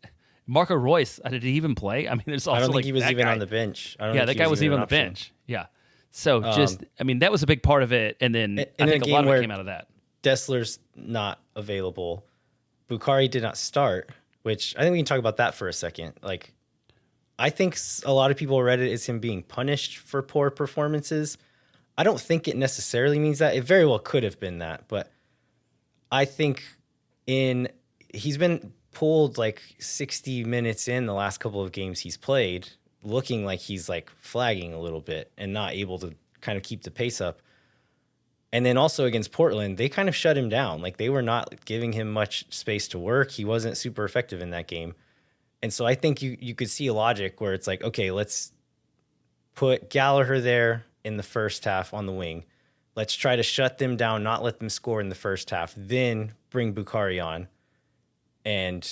Marco Royce, did he even play? I mean, there's also I don't think he was even guy. on the bench. That guy wasn't even on the bench. Yeah. So that was a big part of it. And then I think a lot of it came out of that. Dessler's not available. Bukhari did not start, which I think we can talk about that for a second. I think a lot of people read it as him being punished for poor performances. I don't think it necessarily means that. It very well could have been that, but I think he's been pulled 60 minutes in the last couple of games he's played, looking like he's flagging a little bit and not able to kind of keep the pace up. And then also against Portland, they kind of shut him down. They were not giving him much space to work. He wasn't super effective in that game. And so I think you could see a logic where it's okay, let's put Gallagher there in the first half on the wing. Let's try to shut them down, not let them score in the first half, then bring Bukhari on and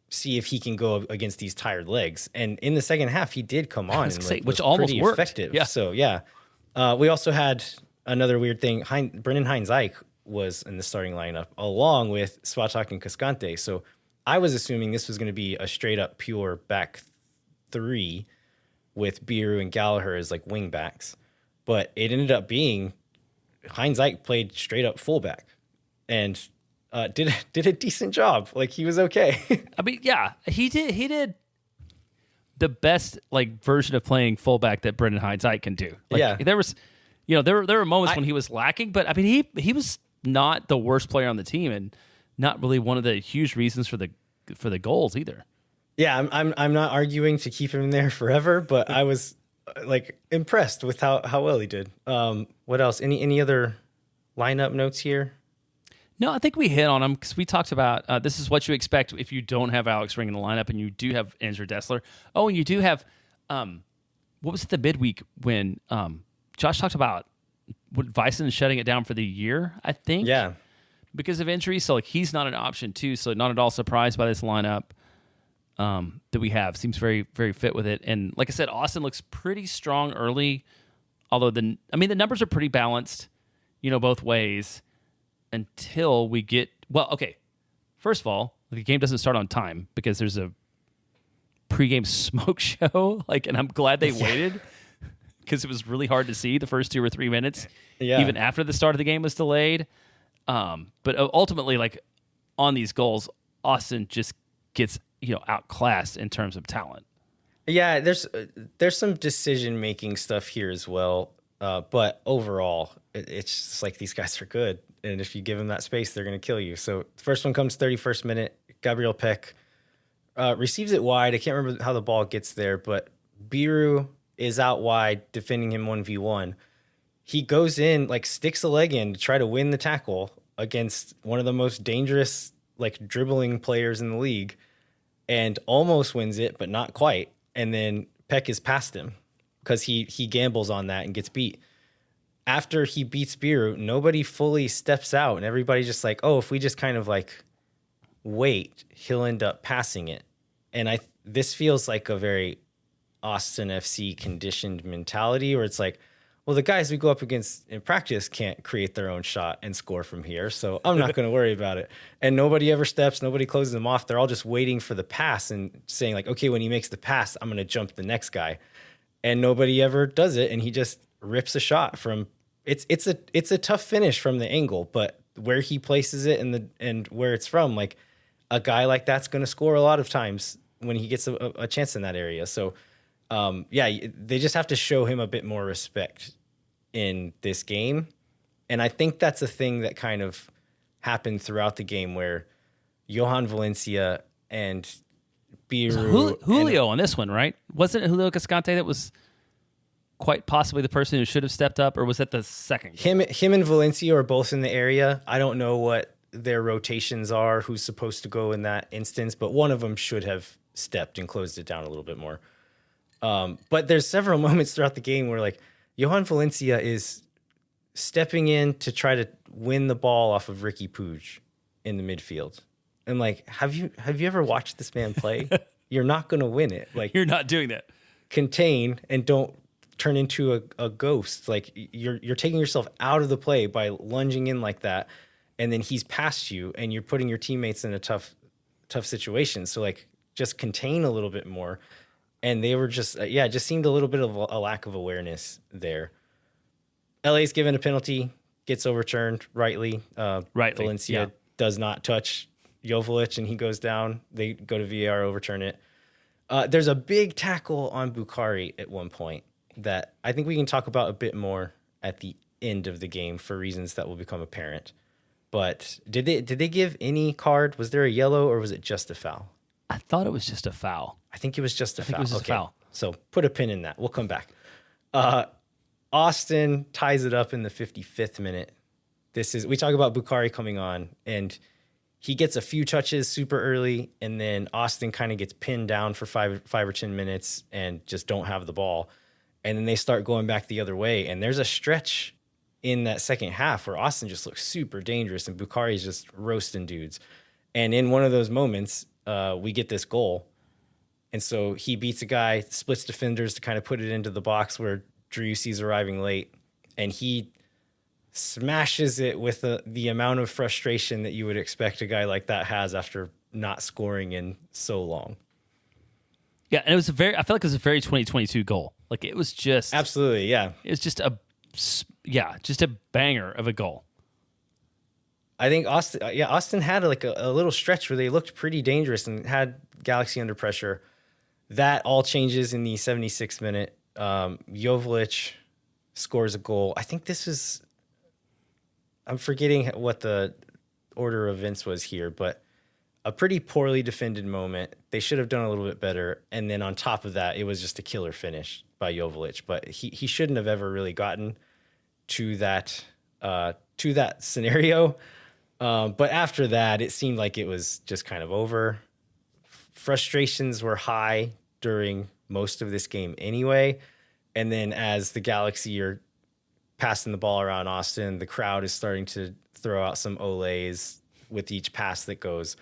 see if he can go against these tired legs. And in the second half, he did come on, and which almost worked. Effective. Yeah. So we also had another weird thing. Brendan Hines-Ike was in the starting lineup along with Swatak and Cascante. So I was assuming this was going to be a straight up pure back 3 with Biro and Gallagher as wing backs. But it ended up being Hines-Ike played straight up fullback and did a decent job. He was okay. I mean, yeah, he did the best version of playing fullback that Brendan Hines-Ike can do. There was, there were moments when he was lacking, but I mean, he was not the worst player on the team and not really one of the huge reasons for the goals either. Yeah, I'm not arguing to keep him there forever, but I was impressed with how well he did. What else? Any other lineup notes here? No, I think we hit on them because we talked about this is what you expect if you don't have Alex Ring in the lineup and you do have Andrew Dessler. Oh, and you do have what was it the midweek when Josh talked about Vyson shutting it down for the year, I think. Yeah. Because of injury. So he's not an option too. So not at all surprised by this lineup that we have. Seems very, very fit with it. And like I said, Austin looks pretty strong early. Although the numbers are pretty balanced, both ways. Until we get first of all, the game doesn't start on time because there's a pregame smoke show. And I'm glad they waited because it was really hard to see the first 2 or 3 minutes, even after the start of the game was delayed. But ultimately, on these goals, Austin just gets outclassed in terms of talent. Yeah, there's some decision making stuff here as well, but overall, it's just these guys are good. And if you give them that space, they're going to kill you. So the first one comes 31st minute. Gabriel Peck receives it wide. I can't remember how the ball gets there, but Biro is out wide defending him 1v1. He goes in, sticks a leg in to try to win the tackle against one of the most dangerous, dribbling players in the league and almost wins it, but not quite. And then Peck is past him because he gambles on that and gets beat. After he beats Biro, nobody fully steps out, and everybody just if we just kind of wait, he'll end up passing it. And this feels like a very Austin FC conditioned mentality where it's well, the guys we go up against in practice can't create their own shot and score from here, so I'm not going to worry about it. And nobody ever steps, nobody closes them off. They're all just waiting for the pass and saying like, okay, when he makes the pass, I'm going to jump the next guy. And nobody ever does it, and he just rips a shot from. It's a tough finish from the angle, but where he places it and where it's from, like a guy like that's going to score a lot of times when he gets a chance in that area. So. They just have to show him a bit more respect in this game. And I think that's a thing that kind of happened throughout the game where Johan Valencia and Biro... Julio on this one, right? Wasn't it Julio Cascante that was quite possibly the person who should have stepped up, or was that the second? Him and Valencia are both in the area. I don't know what their rotations are, who's supposed to go in that instance, but one of them should have stepped and closed it down a little bit more. But there's several moments throughout the game where like Johan Valencia is stepping in to try to win the ball off of Riqui Puig in the midfield. And like, have you ever watched this man play? You're not going to win it. Like you're not doing that. Contain and don't turn into a ghost. Like you're taking yourself out of the play by lunging in like that. And then he's past you and you're putting your teammates in a tough situation. So like just contain a little bit more. And they were just, it just seemed a little bit of a lack of awareness there. LA's given a penalty, gets overturned rightly. Valencia does not touch Joveljic, and he goes down. They go to VAR, overturn it. There's a big tackle on Bukhari at one point that I think we can talk about a bit more at the end of the game for reasons that will become apparent. But did they give any card? Was there a yellow or was it just a foul? I thought it was just a foul. I think it was just a foul. I think it was just a foul. So put a pin in that. We'll come back. Austin ties it up in the 55th minute. We talk about Bukhari coming on, and he gets a few touches super early, and then Austin kind of gets pinned down for five or 10 minutes and just don't have the ball. And then they start going back the other way. And there's a stretch in that second half where Austin just looks super dangerous and Bukhari's just roasting dudes. And in one of those moments, we get this goal. And so he beats a guy, splits defenders to kind of put it into the box where Driussi's arriving late. And he smashes it with the amount of frustration that you would expect a guy like that has after not scoring in so long. Yeah, and I feel like it was a very 2022 goal. Like it was just... Absolutely, yeah. It was just a banger of a goal. I think Austin had like a little stretch where they looked pretty dangerous and had Galaxy under pressure. That all changes in the 76th minute. Joveljic scores a goal. I think this was... I'm forgetting what the order of events was here, but a pretty poorly defended moment. They should have done a little bit better. And then on top of that, it was just a killer finish by Joveljic. But he shouldn't have ever really gotten to that scenario. But after that, it seemed like it was just kind of over. Frustrations were high during most of this game anyway. And then as the Galaxy are passing the ball around Austin, the crowd is starting to throw out some olays with each pass that goes.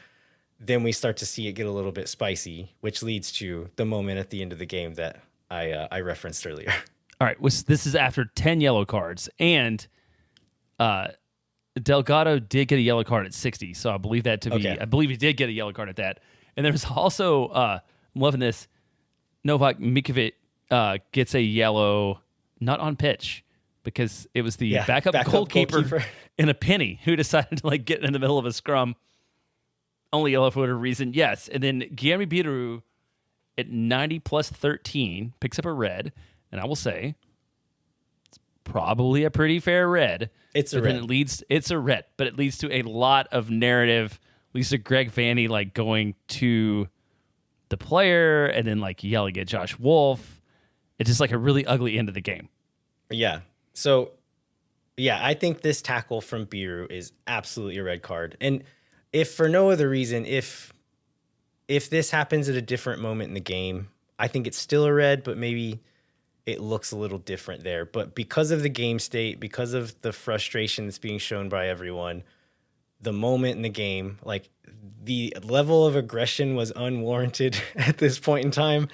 Then we start to see it get a little bit spicy, which leads to the moment at the end of the game that I referenced earlier. All right, this is after 10 yellow cards, and Delgado did get a yellow card at 60, so I believe that to be... Okay. I believe he did get a yellow card at that. And there was also, I'm loving this, Novak Mikovic gets a yellow, not on pitch, because it was the backup goalkeeper in a penny who decided to like get in the middle of a scrum. Only yellow for whatever reason, yes. And then Guilherme Biro at 90 plus 13 picks up a red, and I will say it's probably a pretty fair red. It's a red. It's a red, but it leads to a lot of narrative. Leads to Greg Vanny like going to the player and then like yelling at Josh Wolff. It's just like a really ugly end of the game. Yeah. So, yeah, I think this tackle from Biro is absolutely a red card. And if for no other reason, if this happens at a different moment in the game, I think it's still a red, but maybe it looks a little different there. But because of the game state, because of the frustration that's being shown by everyone, the moment in the game, like the level of aggression was unwarranted at this point in time.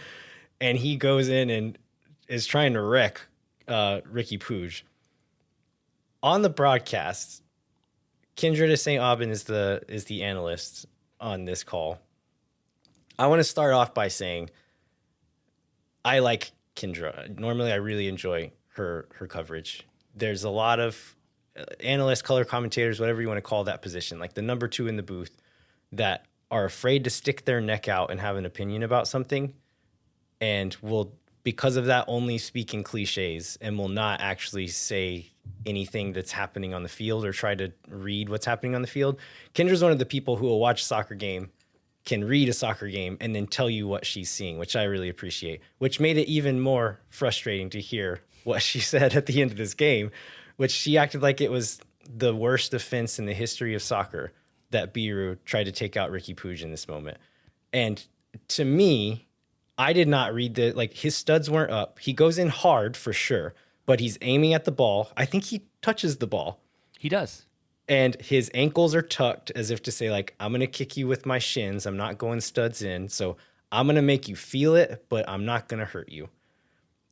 And he goes in and is trying to wreck Riqui Puig. On the broadcast, Kindred of St. Aubin is the analyst on this call. I want to start off by saying I like Kendra. Normally, I really enjoy her coverage. There's a lot of analysts, color commentators, whatever you want to call that position, like the number 2 in the booth, that are afraid to stick their neck out and have an opinion about something, and will, because of that, only speak in cliches and will not actually say anything that's happening on the field or try to read what's happening on the field. Kendra's one of the people who will watch a soccer game, can read a soccer game, and then tell you what she's seeing, which I really appreciate, which made it even more frustrating to hear what she said at the end of this game, which she acted like it was the worst offense in the history of soccer that Biro tried to take out Riqui Puig in this moment. And to me, I did not read his studs weren't up. He goes in hard for sure, but he's aiming at the ball. I think he touches the ball. He does. And his ankles are tucked as if to say, like, I'm going to kick you with my shins. I'm not going studs in. So I'm going to make you feel it, but I'm not going to hurt you.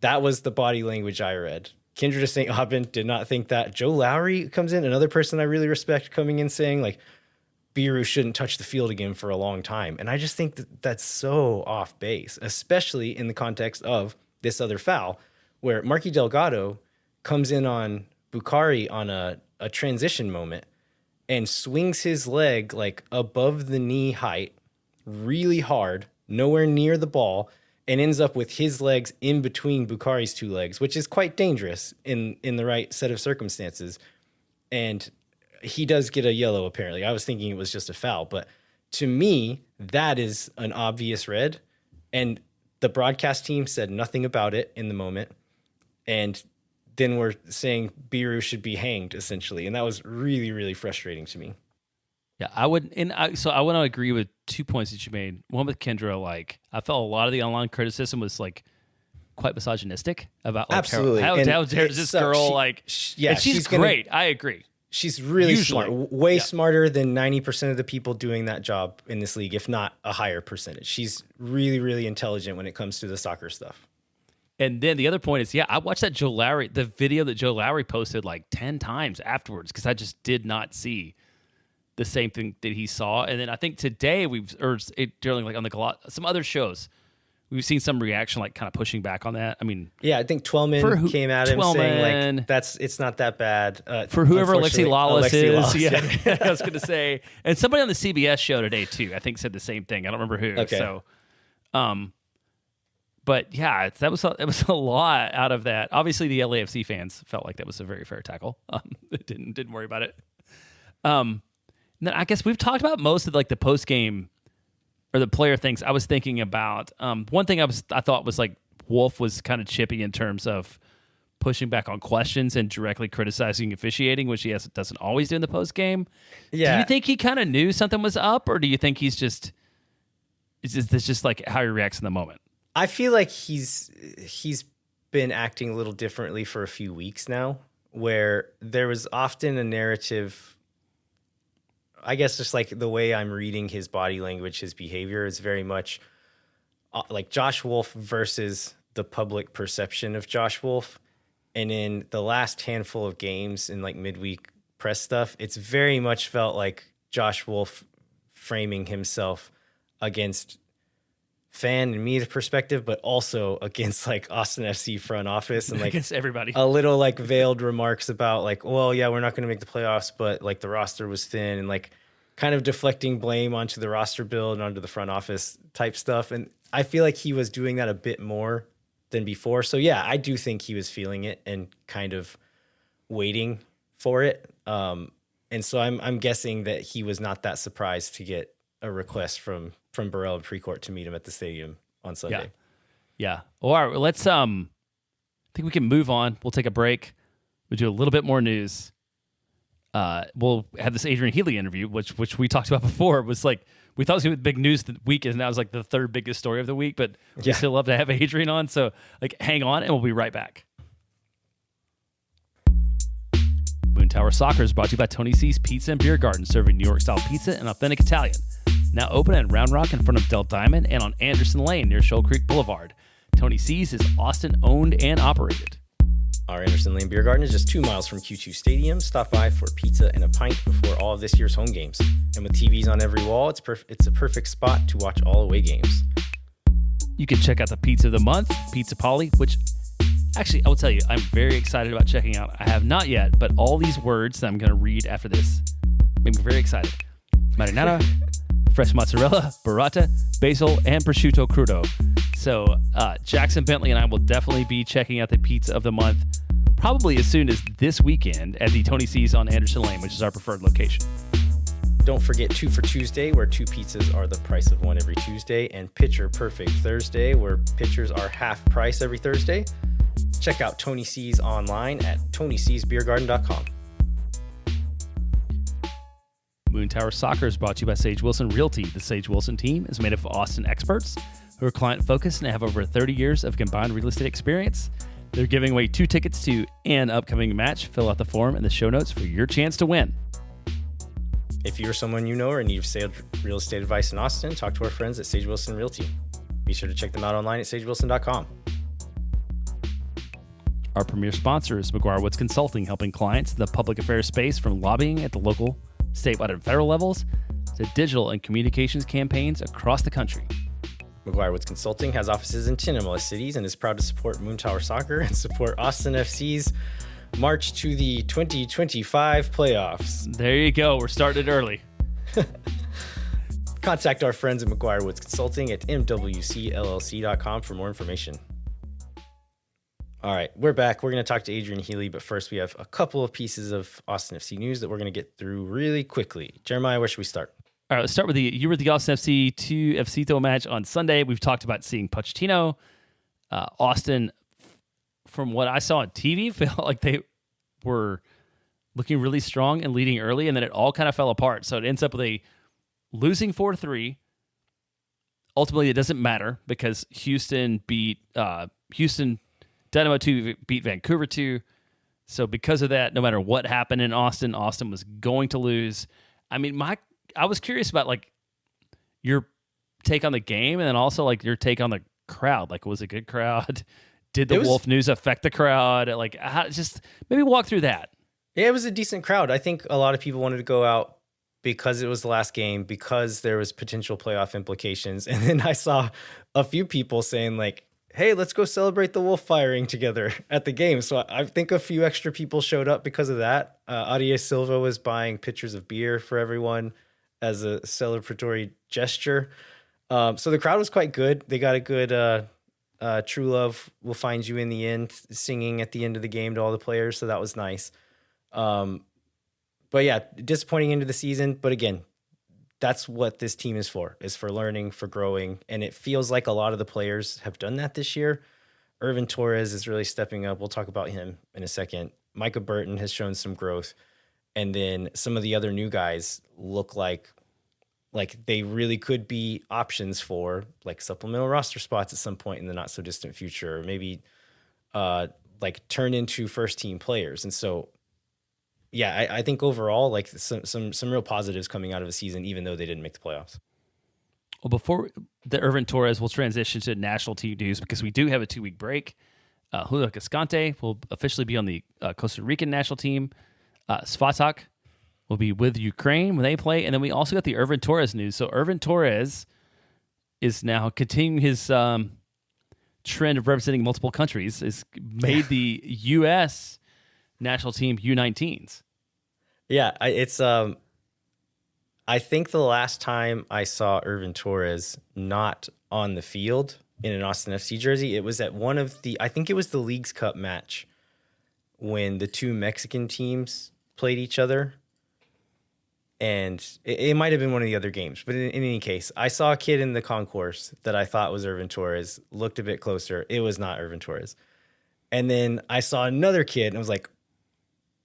That was the body language I read. Kindred of St. Aubin did not think that. Joe Lowry comes in, another person I really respect, coming in saying, like, Biro shouldn't touch the field again for a long time. And I just think that that's so off base, especially in the context of this other foul where Marky Delgado comes in on Bukhari on a transition moment and swings his leg like above the knee height really hard, nowhere near the ball, and ends up with his legs in between Bukhari's 2 legs, which is quite dangerous in the right set of circumstances. And he does get a yellow, apparently. I was thinking it was just a foul, but to me, that is an obvious red. And the broadcast team said nothing about it in the moment. And then we're saying Biro should be hanged, essentially. And that was really, really frustrating to me. Yeah, I would, so I want to agree with 2 points that you made. One with Kendra, like, I felt a lot of the online criticism was like quite misogynistic about like, absolutely how dare this girl she's great. I agree. She's really Usually. smart, way smarter than 90% of the people doing that job in this league, if not a higher percentage. She's really, really intelligent when it comes to the soccer stuff. And then the other point is, I watched the video that Joe Lowry posted like 10 times afterwards because I just did not see the same thing that he saw. And then I think today during like on some other shows, we've seen some reaction like kind of pushing back on that. I mean, yeah, I think Twellman came at him saying like it's not that bad. For whoever Alexi Lawless is. Yeah, I was going to say. And somebody on the CBS show today too, I think said the same thing. I don't remember who. Okay. So, but yeah, it was a lot out of that. Obviously, the LAFC fans felt like that was a very fair tackle. Didn't worry about it. Then I guess we've talked about most of like the post game or the player things. I was thinking about one thing I thought was like Wolff was kind of chippy in terms of pushing back on questions and directly criticizing officiating, which he doesn't always do in the post game. Yeah. Do you think he kind of knew something was up, or do you think is this just like how he reacts in the moment? I feel like he's been acting a little differently for a few weeks now, where there was often a narrative. I guess just like the way I'm reading his body language, his behavior is very much like Josh Wolff versus the public perception of Josh Wolff. And in the last handful of games in like midweek press stuff, it's very much felt like Josh Wolff framing himself against fan and media perspective, but also against like Austin FC front office and like against everybody. A little like veiled remarks about like, well, yeah, we're not going to make the playoffs, but like the roster was thin, and like kind of deflecting blame onto the roster build and onto the front office type stuff. And I feel like he was doing that a bit more than before. So yeah, I do think he was feeling it and kind of waiting for it. And so I'm guessing that he was not that surprised to get a request from Borrell and Precourt to meet him at the stadium on Sunday. Yeah. All right. Let's I think we can move on. We'll take a break. We'll do a little bit more news. We'll have this Adrian Healey interview, which we talked about before. It was like we thought it was going to be big news the week, and that was like the third biggest story of the week. But we still love to have Adrian on. So like, hang on, and we'll be right back. Moon Tower Soccer is brought to you by Tony C's Pizza and Beer Garden, serving New York style pizza and authentic Italian. Now open at Round Rock in front of Del Diamond and on Anderson Lane near Shoal Creek Boulevard. Tony C's is Austin owned and operated. Our Anderson Lane Beer Garden is just 2 miles from Q2 Stadium. Stop by for pizza and a pint before all of this year's home games. And with TVs on every wall, it's a perfect spot to watch all away games. You can check out the Pizza of the Month, Pizza Polly, which actually, I will tell you, I'm very excited about checking out. I have not yet, but all these words that I'm going to read after this make me very excited. Marinara, fresh mozzarella, burrata, basil, and prosciutto crudo. So Jackson Bentley and I will definitely be checking out the Pizza of the Month probably as soon as this weekend at the Tony C's on Anderson Lane, which is our preferred location. Don't forget 2 for Tuesday, where 2 pizzas are the price of 1 every Tuesday, and Pitcher Perfect Thursday, where pitchers are half price every Thursday. Check out Tony C's online at TonyC'sBeerGarden.com. Moon Tower Soccer is brought to you by Sage Wilson Realty. The Sage Wilson team is made up of Austin experts who are client-focused and have over 30 years of combined real estate experience. They're giving away 2 tickets to an upcoming match. Fill out the form in the show notes for your chance to win. If you're someone you know or need real estate advice in Austin, talk to our friends at Sage Wilson Realty. Be sure to check them out online at sagewilson.com. Our premier sponsor is McGuire Woods Consulting, helping clients in the public affairs space from lobbying at the local, statewide, and federal levels to digital and communications campaigns across the country. McGuire Woods Consulting has offices in 10 MLS cities and is proud to support Moon Tower Soccer and support Austin FC's march to the 2025 playoffs. There you go. We're starting early. Contact our friends at McGuire Woods Consulting at mwcllc.com for more information. All right, we're back. We're going to talk to Adrian Healey, but first we have a couple of pieces of Austin FC news that we're going to get through really quickly. Jeremiah, where should we start? All right, let's start with you were at the Austin FC 2 FCito match on Sunday. We've talked about seeing Pochettino. Austin, from what I saw on TV, felt like they were looking really strong and leading early, and then it all kind of fell apart. So it ends up with a losing 4-3. Ultimately, it doesn't matter because Houston Dynamo 2 beat Vancouver 2. So because of that, no matter what happened in Austin, Austin was going to lose. I mean, I was curious about like your take on the game and then also like your take on the crowd. Like, was it a good crowd? Did the Wolff news affect the crowd? Like, just maybe walk through that. Yeah, it was a decent crowd. I think a lot of people wanted to go out because it was the last game, because there was potential playoff implications. And then I saw a few people saying like, hey, let's go celebrate the Wolff firing together at the game. So I think a few extra people showed up because of that. Adia Silva was buying pitchers of beer for everyone as a celebratory gesture. So the crowd was quite good. They got a good True Love Will Find You in the End singing at the end of the game to all the players. So that was nice. But yeah, disappointing into the season. But again, that's what this team is for learning, for growing. And it feels like a lot of the players have done that this year. Irvin Torres is really stepping up. We'll talk about him in a second. Micah Burton has shown some growth. And then some of the other new guys look like they really could be options for like supplemental roster spots at some point in the not so distant future, or maybe like turn into first team players. And so, yeah, I think overall, like some real positives coming out of the season, even though they didn't make the playoffs. Well, before the Irvin Torres, we'll transition to national team news because we do have a 2-week break. Julio Cascante will officially be on the Costa Rican national team. Svatak will be with Ukraine when they play. And then we also got the Irvin Torres news. So Irvin Torres is now continuing his trend of representing multiple countries. Has made the U.S. national team U19s. Yeah, it's I think the last time I saw Irvin Torres not on the field in an Austin FC jersey, it was at I think it was the Leagues Cup match when the two Mexican teams played each other. And it might have been one of the other games, but in any case, I saw a kid in the concourse that I thought was Irvin Torres, looked a bit closer. It was not Irvin Torres. And then I saw another kid and I was like,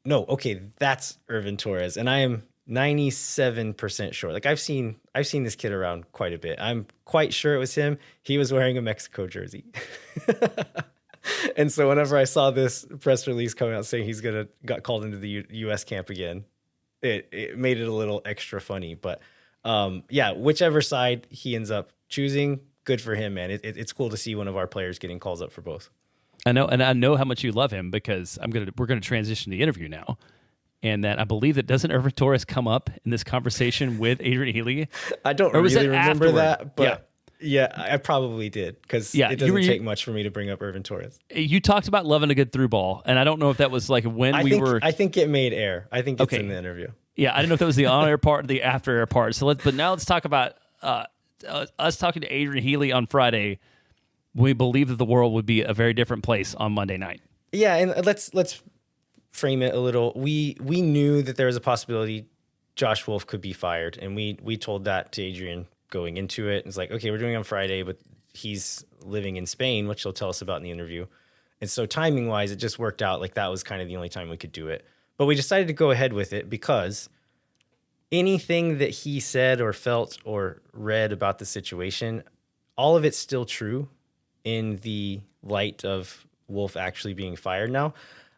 no, okay, that's Irvin Torres. And I am 97% sure. Like I've seen this kid around quite a bit. I'm quite sure it was him. He was wearing a Mexico jersey. And so whenever I saw this press release coming out saying he's got called into the U.S. camp again, it made it a little extra funny. But yeah, whichever side he ends up choosing, good for him, man. It's cool to see one of our players getting calls up for both. I know, and I know how much you love him because we're gonna transition the interview now, and that I believe that doesn't Irvin Torres come up in this conversation with Adrian Healey? I don't Or was really it remember afterward? that, but yeah, I probably did because Yeah, it doesn't take much for me to bring up Irvin Torres. You talked about loving a good through ball, and I don't know if that was like when I think it made air. I think it's Okay. in the interview. Yeah, I didn't know if that was the on-air part or the after-air part. But now let's talk about us talking to Adrian Healey on Friday. We believe that the world would be a very different place on Monday night. Yeah, and let's frame it a little. We knew that there was a possibility Josh Wolff could be fired, and we told that to Adrian going into it. It's like, okay, we're doing it on Friday, but he's living in Spain, which he'll tell us about in the interview. And so timing-wise, it just worked out like that was kind of the only time we could do it. But we decided to go ahead with it because anything that he said or felt or read about the situation, all of it's still true in the light of Wolff actually being fired now.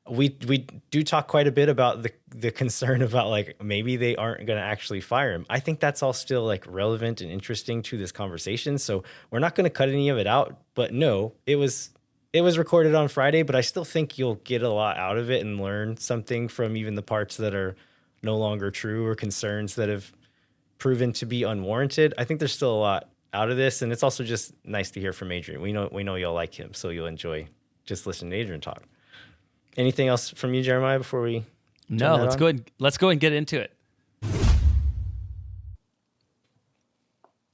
We do talk quite a bit about the concern about like maybe they aren't going to actually fire him. I think that's all still like relevant and interesting to this conversation. So we're not going to cut any of it out. But no, it was recorded on Friday, but I still think you'll get a lot out of it and learn something from even the parts that are no longer true or concerns that have proven to be unwarranted. I think there's still a lot out of this, and it's also just nice to hear from Adrian. We know you'll like him, so you'll enjoy just listening to Adrian talk. Anything else from you, Jeremiah, before we? No, let's go ahead and get into it.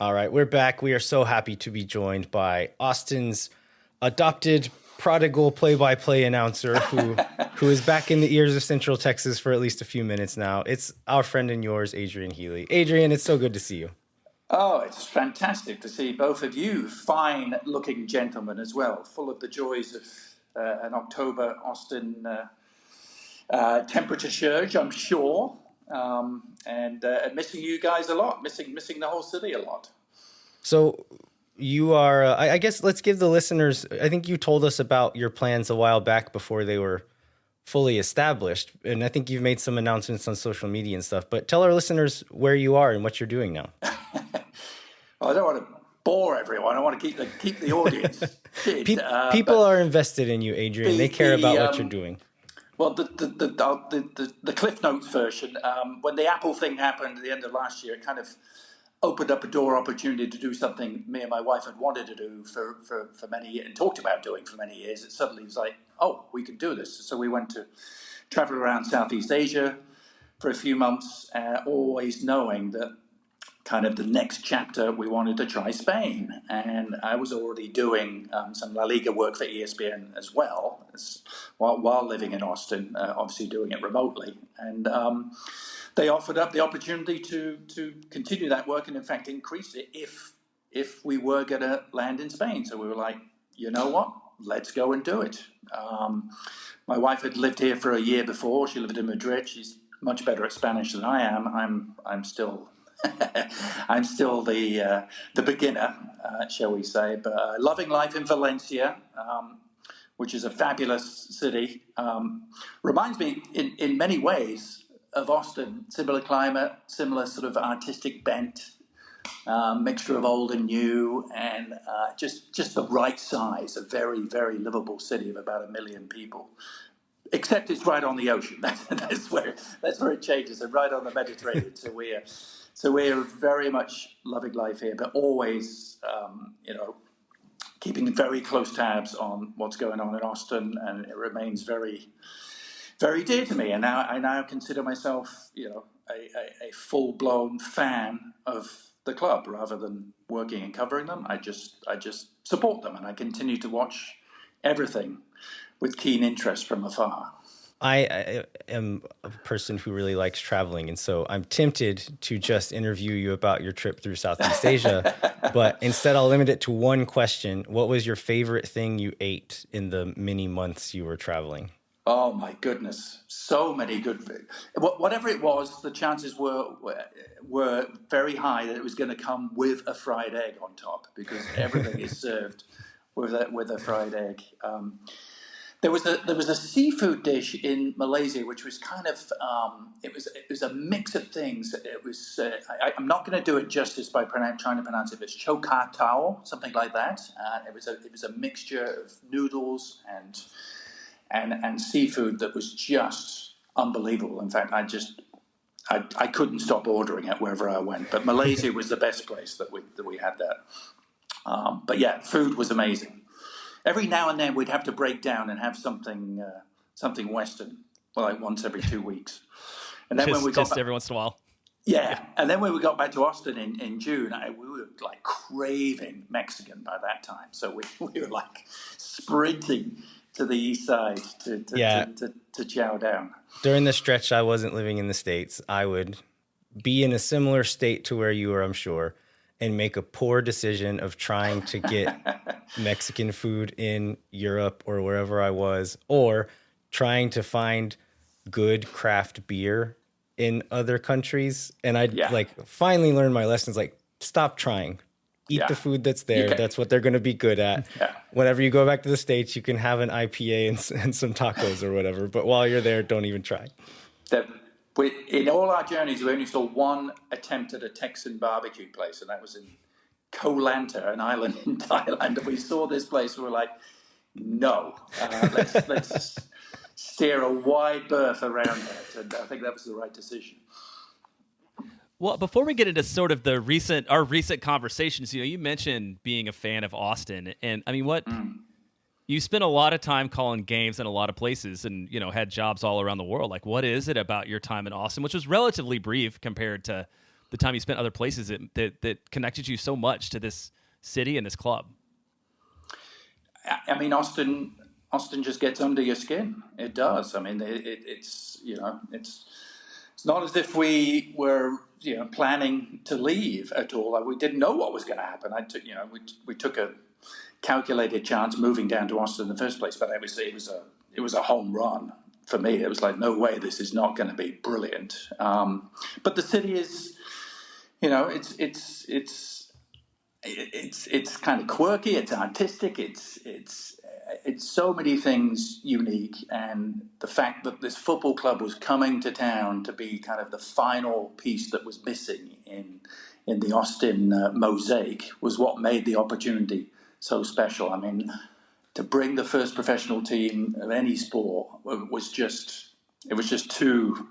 All right, we're back. We are so happy to be joined by Austin's adopted prodigal play-by-play announcer who is back in the ears of Central Texas for at least a few minutes now. It's our friend and yours, Adrian Healey. Adrian, it's so good to see you. Oh, it's fantastic to see both of you, fine-looking gentlemen as well, full of the joys of an October Austin temperature surge, I'm sure, and missing you guys a lot, missing the whole city a lot. So you are, I guess let's give the listeners, I think you told us about your plans a while back before they were fully established, and I think you've made some announcements on social media and stuff, but tell our listeners where you are and what you're doing now. Well, I don't want to bore everyone. I want to keep the audience. People are invested in you, Adrian. They care about what you're doing. Well, the Cliff Notes version, when the Apple thing happened at the end of last year, it kind of opened up a door opportunity to do something me and my wife had wanted to do for many years and talked about doing for many years. It suddenly was like, oh, we can do this. So we went to travel around Southeast Asia for a few months, always knowing that kind of the next chapter we wanted to try Spain. And I was already doing some La Liga work for ESPN as well, while living in Austin, obviously doing it remotely. And they offered up the opportunity to continue that work and, in fact, increase it if we were going to land in Spain. So we were like, you know what? Let's go and do it. My wife had lived here for a year before. She lived in Madrid. She's much better at Spanish than I am. I'm still I'm still the beginner, shall we say. But loving life in Valencia, which is a fabulous city, reminds me in many ways of Austin. Similar climate, similar sort of artistic bent, mixture of old and new, and just the right size. A very, very livable city of about 1 million people. Except it's right on the ocean. That's where it changes. And right on the Mediterranean. So we're very much loving life here, but always, keeping very close tabs on what's going on in Austin, and it remains very, very dear to me. And now I consider myself, a full-blown fan of the club rather than working and covering them. I just support them, and I continue to watch everything with keen interest from afar. I am a person who really likes traveling, and so I'm tempted to just interview you about your trip through Southeast Asia, but instead I'll limit it to one question. What was your favorite thing you ate in the many months you were traveling? Oh, my goodness. So many good things. Whatever it was, the chances were very high that it was going to come with a fried egg on top, because everything is served with a fried egg. There was a seafood dish in Malaysia which was kind of it was a mix of things. It was I'm not going to do it justice by trying to pronounce it. But it's chow tao, something like that. It was a mixture of noodles and seafood that was just unbelievable. In fact, I couldn't stop ordering it wherever I went. But Malaysia was the best place that we had that. But yeah, food was amazing. Every now and then we'd have to break down and have something Western, like once every 2 weeks. And then when we got just every once in a while. yeah, and then when we got back to Austin in June, we were like craving Mexican by that time. So we were like sprinting to the east side to chow down. During the stretch I wasn't living in the States, I would be in a similar state to where you were, I'm sure, and make a poor decision of trying to get Mexican food in Europe or wherever I was, or trying to find good craft beer in other countries. And I'd finally learn my lessons, like, stop trying. Eat the food that's there. That's what they're going to be good at. Yeah. Whenever you go back to the States, you can have an IPA and some tacos or whatever. But while you're there, don't even try. In all our journeys, we only saw one attempt at a Texan barbecue place, and that was in Koh Lanta, an island in Thailand. And we saw this place, and we were like, no, let's steer a wide berth around it. And I think that was the right decision. Well, before we get into sort of our recent conversations, you mentioned being a fan of Austin, and I mean, you spent a lot of time calling games in a lot of places, and had jobs all around the world. Like, what is it about your time in Austin, which was relatively brief compared to the time you spent other places, that connected you so much to this city and this club? I mean, Austin just gets under your skin. It does. I mean, it's not as if we were planning to leave at all. We didn't know what was going to happen. We took a calculated chance moving down to Austin in the first place, but it was a home run for me. It was like, no way, this is not going to be brilliant. But the city is, it's kind of quirky. It's artistic. It's so many things unique, and the fact that this football club was coming to town to be kind of the final piece that was missing in the Austin mosaic was what made the opportunity so special. I mean, to bring the first professional team of any sport was just too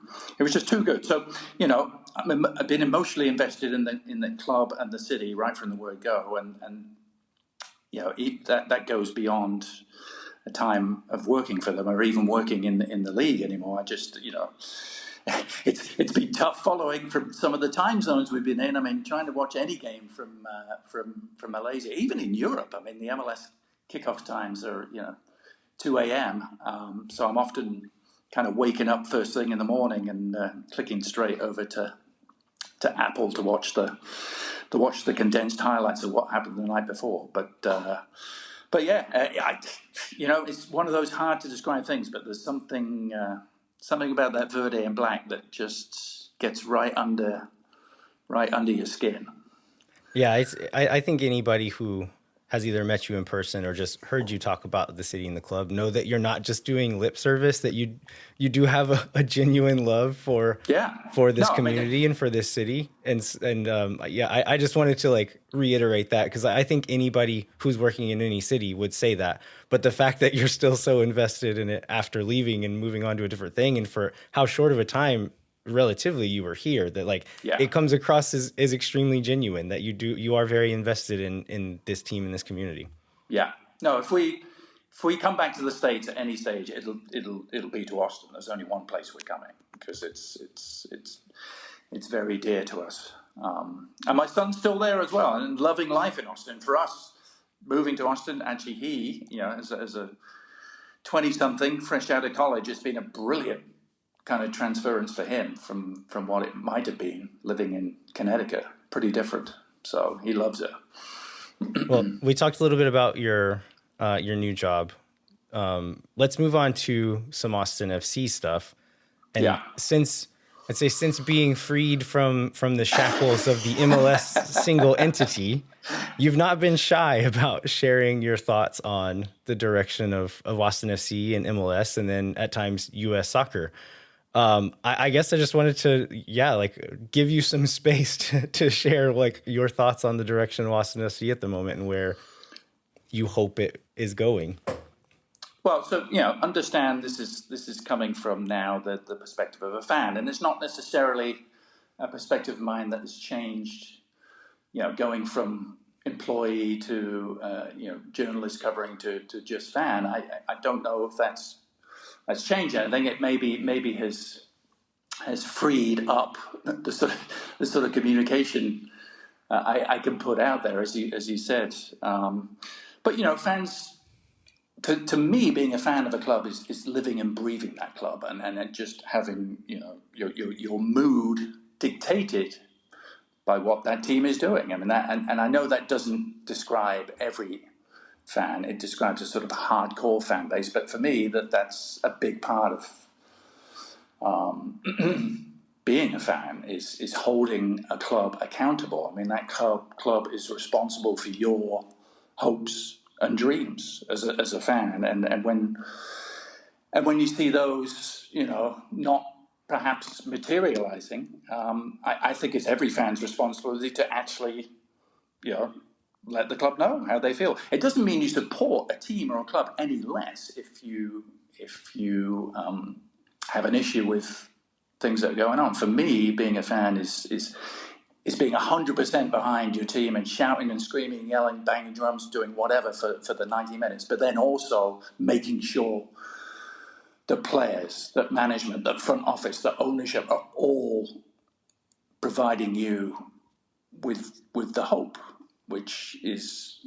good. So I've been emotionally invested in the club and the city right from the word go, and that goes beyond a time of working for them or even working in the league anymore. I just it's been tough following from some of the time zones we've been in. I mean, trying to watch any game from Malaysia, even in Europe. I mean, the MLS kickoff times are 2 a.m. So I'm often kind of waking up first thing in the morning and clicking straight over to Apple to watch the condensed highlights of what happened the night before. But yeah, it's one of those hard to describe things. But there's something about that verde and black that just gets right under your skin. Yeah, I think anybody who has either met you in person or just heard you talk about the city and the club know that you're not just doing lip service, that you do have a genuine love for this community and for this city. And I just wanted to reiterate that, because I think anybody who's working in any city would say that. But the fact that you're still so invested in it after leaving and moving on to a different thing, and for how short of a time relatively you were here, that it comes across as extremely genuine, that you are very invested in this team and this community. Yeah. No, if we come back to the States at any stage, it'll be to Austin. There's only one place we're coming, because it's very dear to us. And my son's still there as well and loving life in Austin. For us, moving to Austin, actually he, as a 20-something fresh out of college, it's been a brilliant kind of transference for him from what it might have been living in Connecticut. Pretty different. So he loves it. Well, we talked a little bit about your new job. Let's move on to some Austin FC stuff. And since being freed from the shackles of the MLS single entity, you've not been shy about sharing your thoughts on the direction of Austin FC and MLS, and then at times U.S. soccer. I guess I just wanted to, give you some space to share like your thoughts on the direction of Austin FC at the moment and where you hope it is going. Well, so understand this is coming from now the perspective of a fan, and it's not necessarily a perspective of mine that has changed. Going from employee to journalist covering to just fan. I don't know if that's changed anything. It maybe has freed up the sort of communication I can put out there, as you said. But fans. To me, being a fan of a club is living and breathing that club, and just having your mood dictated by what that team is doing. I mean, and I know that doesn't describe every fan; it describes a sort of hardcore fan base. But for me, that's a big part of being a fan is holding a club accountable. I mean, that club is responsible for your hopes and dreams as a fan, and when you see those, not perhaps materializing, I think it's every fan's responsibility to actually, let the club know how they feel. It doesn't mean you support a team or a club any less if you have an issue with things that are going on. For me, being a fan is being 100% behind your team and shouting and screaming, yelling, banging drums, doing whatever for the 90 minutes, but then also making sure the players, the management, the front office, the ownership are all providing you with the hope, which is,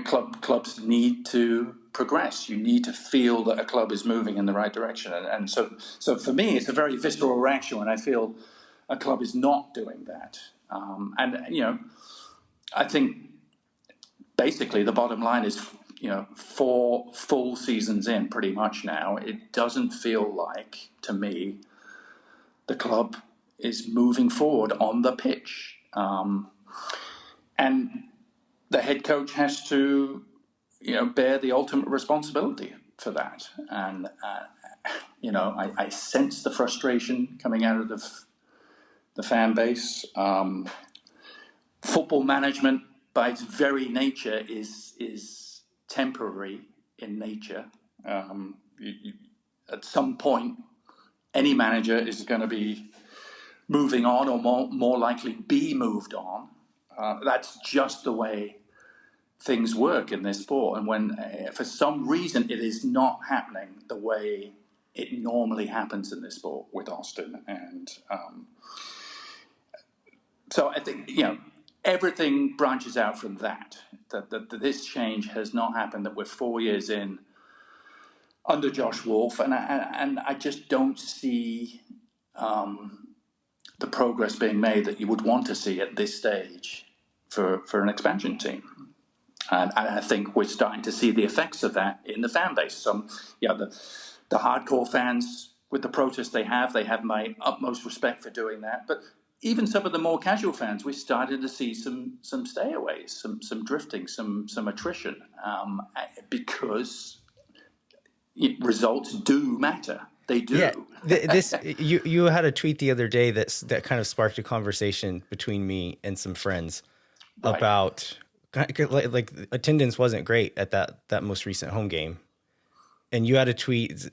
clubs need to progress. You need to feel that a club is moving in the right direction. And so for me, it's a very visceral reaction when I feel a club is not doing that. I think basically the bottom line is, 4 full seasons in pretty much now, it doesn't feel like, to me, the club is moving forward on the pitch. And the head coach has to, bear the ultimate responsibility for that. And, I sense the frustration coming out of the fan base. Football management, by its very nature, is temporary in nature. At some point, any manager is going to be moving on, or more likely be moved on. That's just the way things work in this sport. And when, for some reason, it is not happening the way it normally happens in this sport with Austin. And so I think, everything branches out from that this change has not happened, that we're 4 years in under Josh Wolff, and I just don't see the progress being made that you would want to see at this stage for an expansion team. And I think we're starting to see the effects of that in the fan base. The hardcore fans, with the protests they have my utmost respect for doing that. But even some of the more casual fans, we started to see some stayaways, some drifting, some attrition, because results do matter. They do. Yeah. You had a tweet the other day that kind of sparked a conversation between me and some friends about like attendance wasn't great at that most recent home game, and you had a tweet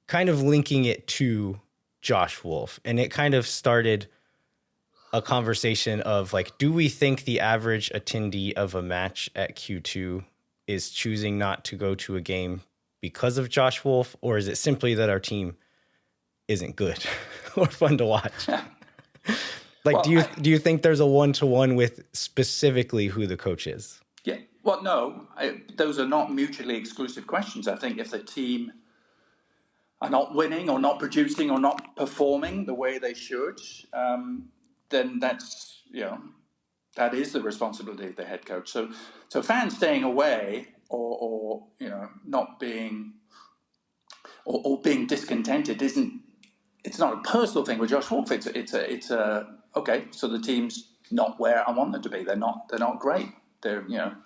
kind of linking it to Josh Wolff, and it kind of started a conversation of like, do we think the average attendee of a match at Q2 is choosing not to go to a game because of Josh Wolff, or is it simply that our team isn't good or fun to watch? Like, do you think there's a 1-to-1 with specifically who the coach is? Yeah. Well, no, those are not mutually exclusive questions. I think if the team are not winning or not producing or not performing the way they should, then that's, that is the responsibility of the head coach. So fans staying away or not being or being discontented it's not a personal thing with Josh Wolff. It's a okay. So the team's not where I want them to be. They're not great. They're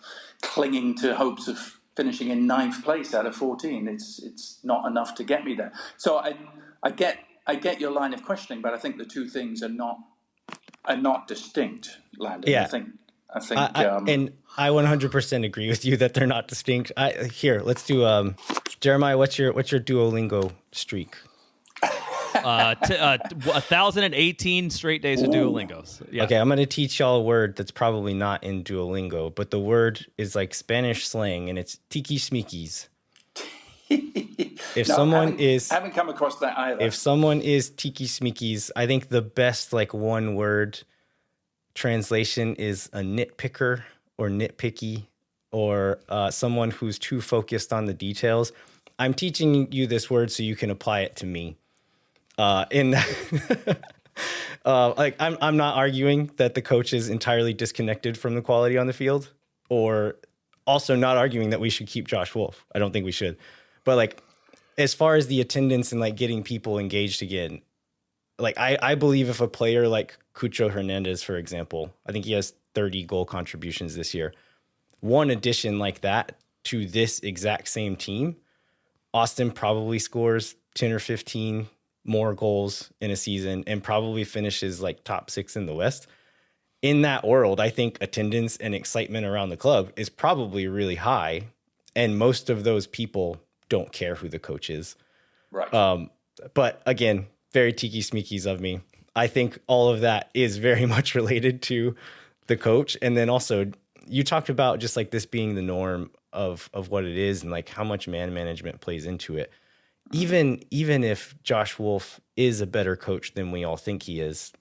clinging to hopes of finishing in 9th place out of 14. It's not enough to get me there. So I get your line of questioning, but I think the two things are not distinct, Landon. Yeah. I think and I 100% agree with you that they're not distinct. Here, let's do Jeremiah. What's your Duolingo streak? 1,018 straight days of Duolingos. Yeah. Okay, I'm going to teach y'all a word that's probably not in Duolingo, but the word is like Spanish slang, and it's tiki-smikis. Haven't come across that either. If someone is tiki-smikis, I think the best like one word translation is a nitpicker or nitpicky, or someone who's too focused on the details. I'm teaching you this word so you can apply it to me. I'm not arguing that the coach is entirely disconnected from the quality on the field, or also not arguing that we should keep Josh Wolff. I don't think we should. But like, as far as the attendance and like getting people engaged again, like I believe if a player like Cucho Hernandez, for example, I think he has 30 goal contributions this year. One addition like that to this exact same team, Austin probably scores 10 or 15 more goals in a season and probably finishes like top 6 in the West. In that world, I think attendance and excitement around the club is probably really high, and most of those people don't care who the coach is. Right. But again, very tiki-smikis of me. I think all of that is very much related to the coach. And then also, you talked about just like this being the norm of what it is and like how much man management plays into it. Even if Josh Wolff is a better coach than we all think he is,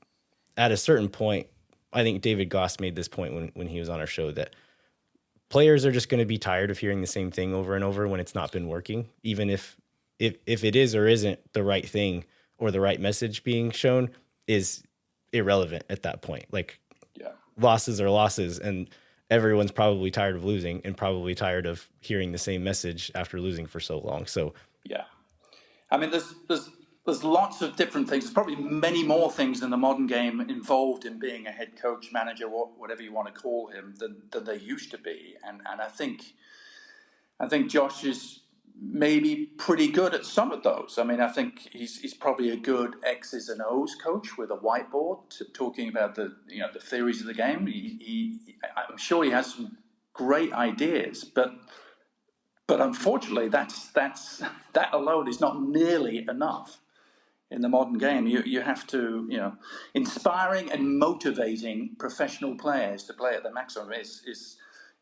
at a certain point, I think David Goss made this point when he was on our show, that players are just going to be tired of hearing the same thing over and over when it's not been working, even if it is or isn't the right thing or the right message being shown is irrelevant at that point. Like, losses are losses, and everyone's probably tired of losing and probably tired of hearing the same message after losing for so long. So yeah, I mean, there's lots of different things. There's probably many more things in the modern game involved in being a head coach, manager, whatever you want to call him, than there used to be. And I think Josh is maybe pretty good at some of those. I mean, I think he's probably a good X's and O's coach with a whiteboard talking about the theories of the game. I'm sure he has some great ideas, but unfortunately, that alone is not nearly enough in the modern game. You have to, inspiring and motivating professional players to play at the maximum is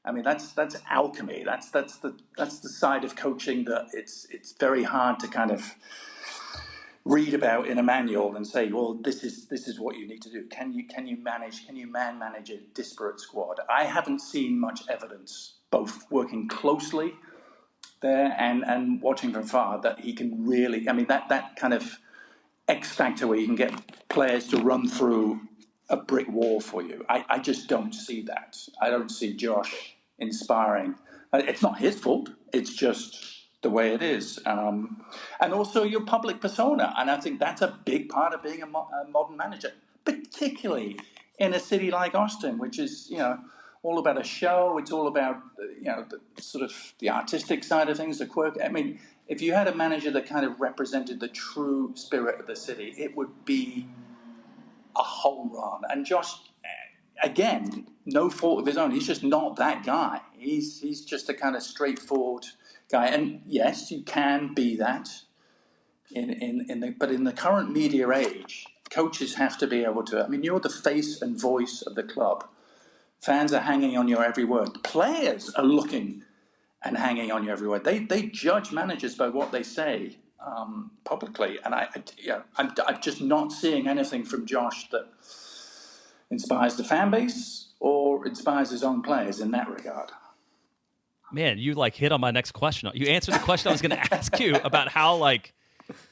I mean, that's alchemy. That's the side of coaching that it's very hard to kind of read about in a manual and say, well, this is what you need to do. Can you man manage a disparate squad? I haven't seen much evidence, both working closely there and watching from far, that he can really, I mean, that kind of X factor where you can get players to run through a brick wall for you. I just don't see that. I don't see Josh inspiring. It's not his fault. It's just the way it is. And also your public persona. And I think that's a big part of being a modern manager, particularly in a city like Austin, which is, all about a show. It's all about, the sort of the artistic side of things, the quirk. I mean, if you had a manager that kind of represented the true spirit of the city, it would be a home run. And Josh, again, no fault of his own. He's just not that guy. He's just a kind of straightforward guy. And yes, you can be that but in the current media age, coaches have to be able to. I mean, you're the face and voice of the club. Fans are hanging on your every word. Players are looking and hanging on your every word. They judge managers by what they say publicly, and I'm just not seeing anything from Josh that inspires the fan base or inspires his own players in that regard. Man, you hit on my next question. You answered the question I was going to ask you about how what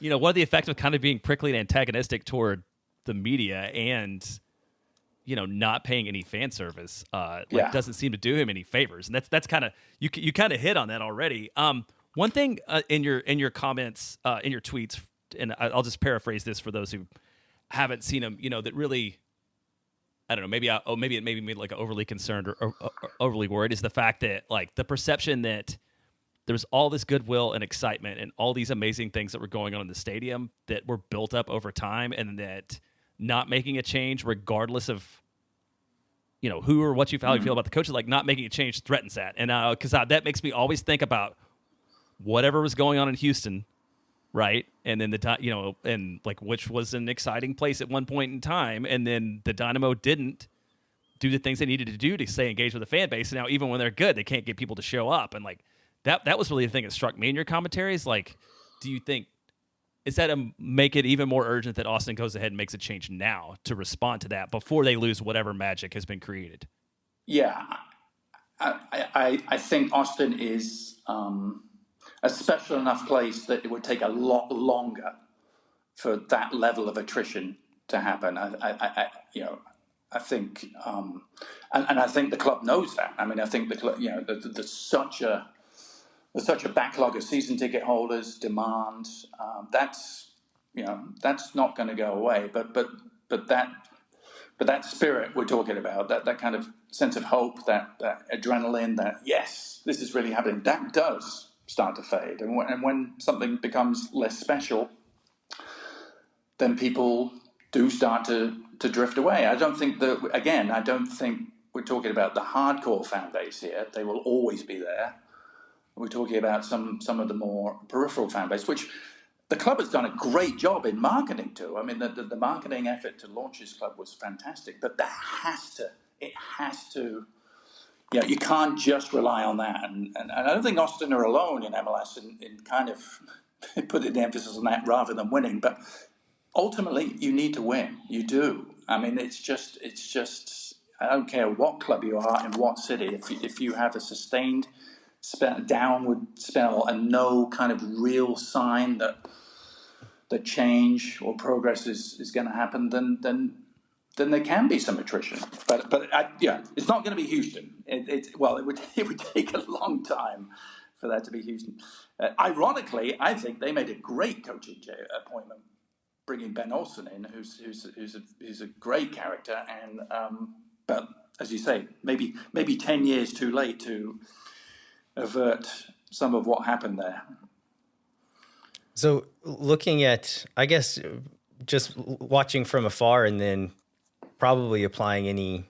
are the effects of kind of being prickly and antagonistic toward the media and not paying any fan service doesn't seem to do him any favors, and that's kind of you kind of hit on that already. One thing in your comments, in your tweets, and I'll just paraphrase this for those who haven't seen them, that really I don't know, maybe it made me like overly concerned or overly worried is the fact that like the perception that there was all this goodwill and excitement and all these amazing things that were going on in the stadium that were built up over time, and that not making a change, regardless of who or what how you feel about the coaches, like not making a change threatens that. And because that makes me always think about whatever was going on in Houston, right? And then and like which was an exciting place at one point in time, and then the Dynamo didn't do the things they needed to do to stay engaged with the fan base. And now even when they're good, they can't get people to show up. And like that was really the thing that struck me in your commentaries. Like, do you think is that make it even more urgent that Austin goes ahead and makes a change now to respond to that before they lose whatever magic has been created? Yeah, I think Austin is a special enough place that it would take a lot longer for that level of attrition to happen. I think, and I think the club knows that. I mean, I think the club, there's such a backlog of season ticket holders, demand. That's not going to go away. But that spirit we're talking about, that kind of sense of hope, that adrenaline, that yes, this is really happening, that does start to fade. And when something becomes less special, then people do start to drift away. I don't think we're talking about the hardcore fan base here. They will always be there. We're talking about some of the more peripheral fan base, which the club has done a great job in marketing too. I mean, the marketing effort to launch this club was fantastic, but it has to, you can't just rely on that. And I don't think Austin are alone in MLS in kind of putting the emphasis on that rather than winning. But ultimately, you need to win. You do. I mean, it's just. I don't care what club you are in what city. If you have a sustained downward spell and no kind of real sign that change or progress is going to happen, then there can be some attrition. But it's not going to be Houston. It would take a long time for that to be Houston. Ironically, I think they made a great coaching appointment, bringing Ben Olsen in, who's a great character, and but as you say, maybe 10 years too late to avert some of what happened there. So looking at, I guess, just watching from afar and then probably applying any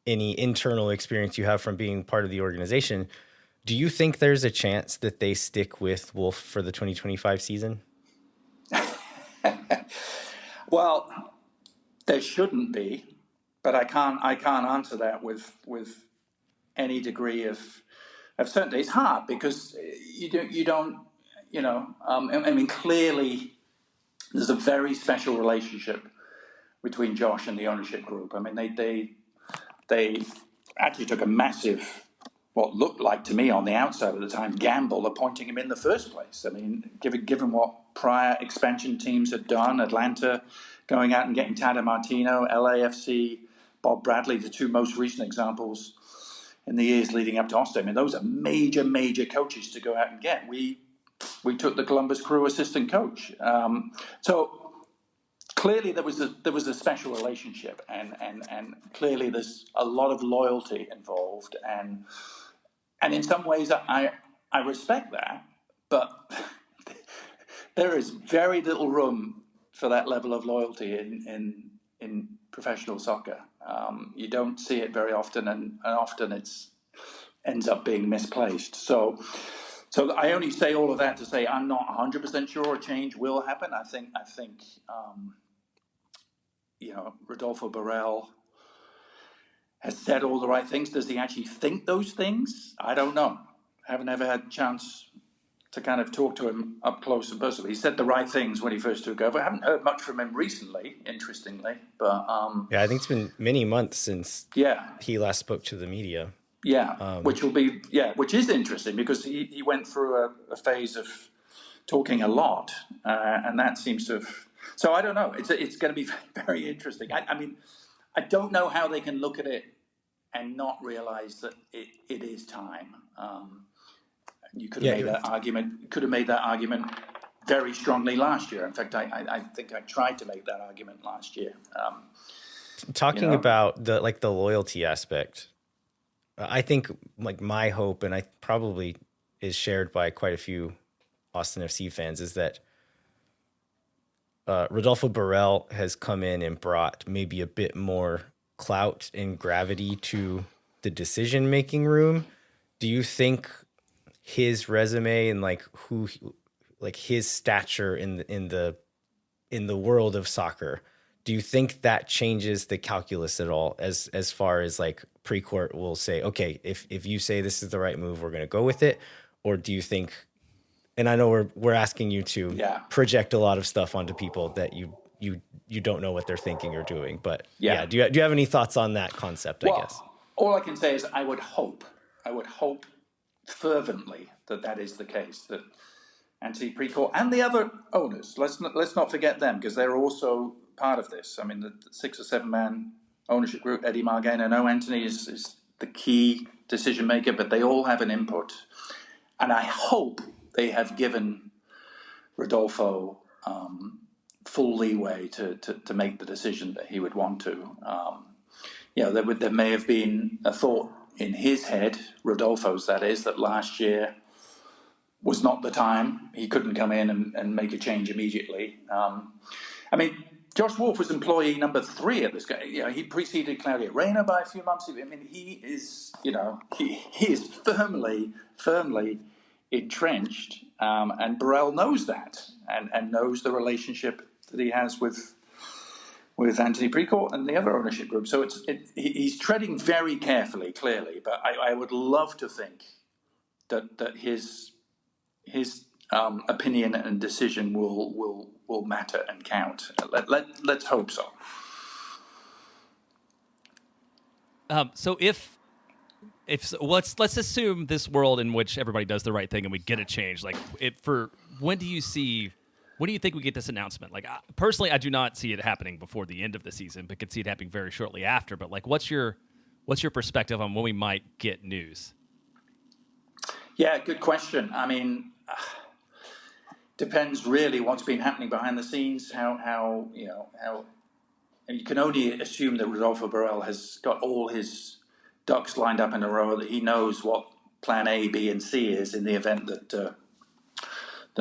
internal experience you have from being part of the organization, do you think there's a chance that they stick with Wolff for the 2025 season? Well, there shouldn't be, but I can't answer that with any degree of certainty. It's hard because you don't. I mean, clearly, there's a very special relationship between Josh and the ownership group. I mean, they actually took a massive, what looked like to me on the outside at the time, gamble appointing him in the first place. I mean, given what prior expansion teams had done, Atlanta going out and getting Tata Martino, LAFC, Bob Bradley, the two most recent examples in the years leading up to Austin. I mean, those are major, major coaches to go out and get. We took the Columbus Crew assistant coach. So clearly there was a special relationship, and clearly there's a lot of loyalty involved, and in some ways I respect that, but there is very little room for that level of loyalty in professional soccer. You don't see it very often, and often it's ends up being misplaced. So I only say all of that to say I'm not 100% sure a change will happen. I think Rodolfo Borrell has said all the right things. Does he actually think those things? I don't know. I haven't ever had a chance to kind of talk to him up close and personal. He said the right things when he first took over. I haven't heard much from him recently, interestingly. But I think it's been many months since he last spoke to the media. Which is interesting because he went through a phase of talking a lot, and that seems to have. So I don't know. It's going to be very interesting. I mean, I don't know how they can look at it and not realize that it is time. You could have made that argument. Could have made that argument very strongly last year. In fact, I think I tried to make that argument last year. Talking about the loyalty aspect, I think like my hope, and I probably is shared by quite a few Austin FC fans, is that Rodolfo Borrell has come in and brought maybe a bit more clout and gravity to the decision-making room. Do you think his resume and his stature in the world of soccer, do you think that changes the calculus at all as far as like Precourt will say, okay, if you say this is the right move, we're going to go with it? Or do you think, and I know we're asking you to project a lot of stuff onto people that you don't know what they're thinking or doing, but do you have any thoughts on that concept? I guess all I can say is I would hope fervently that is the case, that Anthony Precourt and the other owners, let's not forget them, because they're also part of this. I mean, the 6 or 7 man ownership group, Eddie Margain, I know Anthony is the key decision maker, but they all have an input. And I hope they have given Rodolfo full leeway to make the decision that he would want to. There may have been a thought in his head, Rodolfo's that is, that last year was not the time. He couldn't come in and make a change immediately. Josh Wolff was employee number 3 at this game. He preceded Claudio Reyna by a few months. He is, he is firmly entrenched, and Borrell knows that, and knows the relationship that he has with Anthony Precourt and the other ownership group. So he's treading very carefully, clearly. But I would love to think that his opinion and decision will matter and count. Let's hope so. So if let's assume this world in which everybody does the right thing and we get a change, when do you think we get this announcement? Personally, I do not see it happening before the end of the season, but could see it happening very shortly after. But what's your perspective on when we might get news? Yeah, good question. Depends really what's been happening behind the scenes. How you can only assume that Rodolfo Borrell has got all his ducks lined up in a row, that he knows what plan A, B, and C is in the event that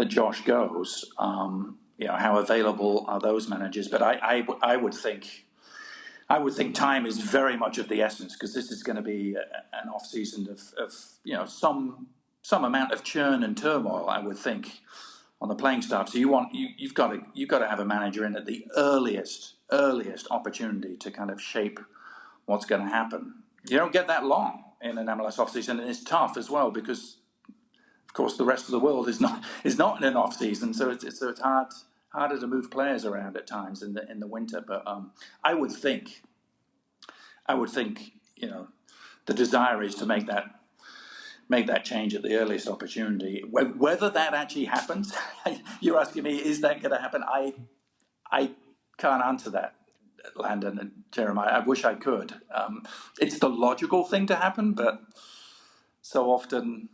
Josh goes. How available are those managers? But I would think time is very much of the essence, because this is going to be an off season of some amount of churn and turmoil, I would think, on the playing staff. So you've got to have a manager in at the earliest opportunity to kind of shape what's going to happen. You don't get that long in an MLS offseason, and it's tough as well because, of course, the rest of the world is not in an off season, so it's harder to move players around at times in the winter. But I would think the desire is to make that change at the earliest opportunity. Whether that actually happens, you're asking me, is that going to happen? I can't answer that, Landon and Jeremiah. I wish I could. It's the logical thing to happen, but so often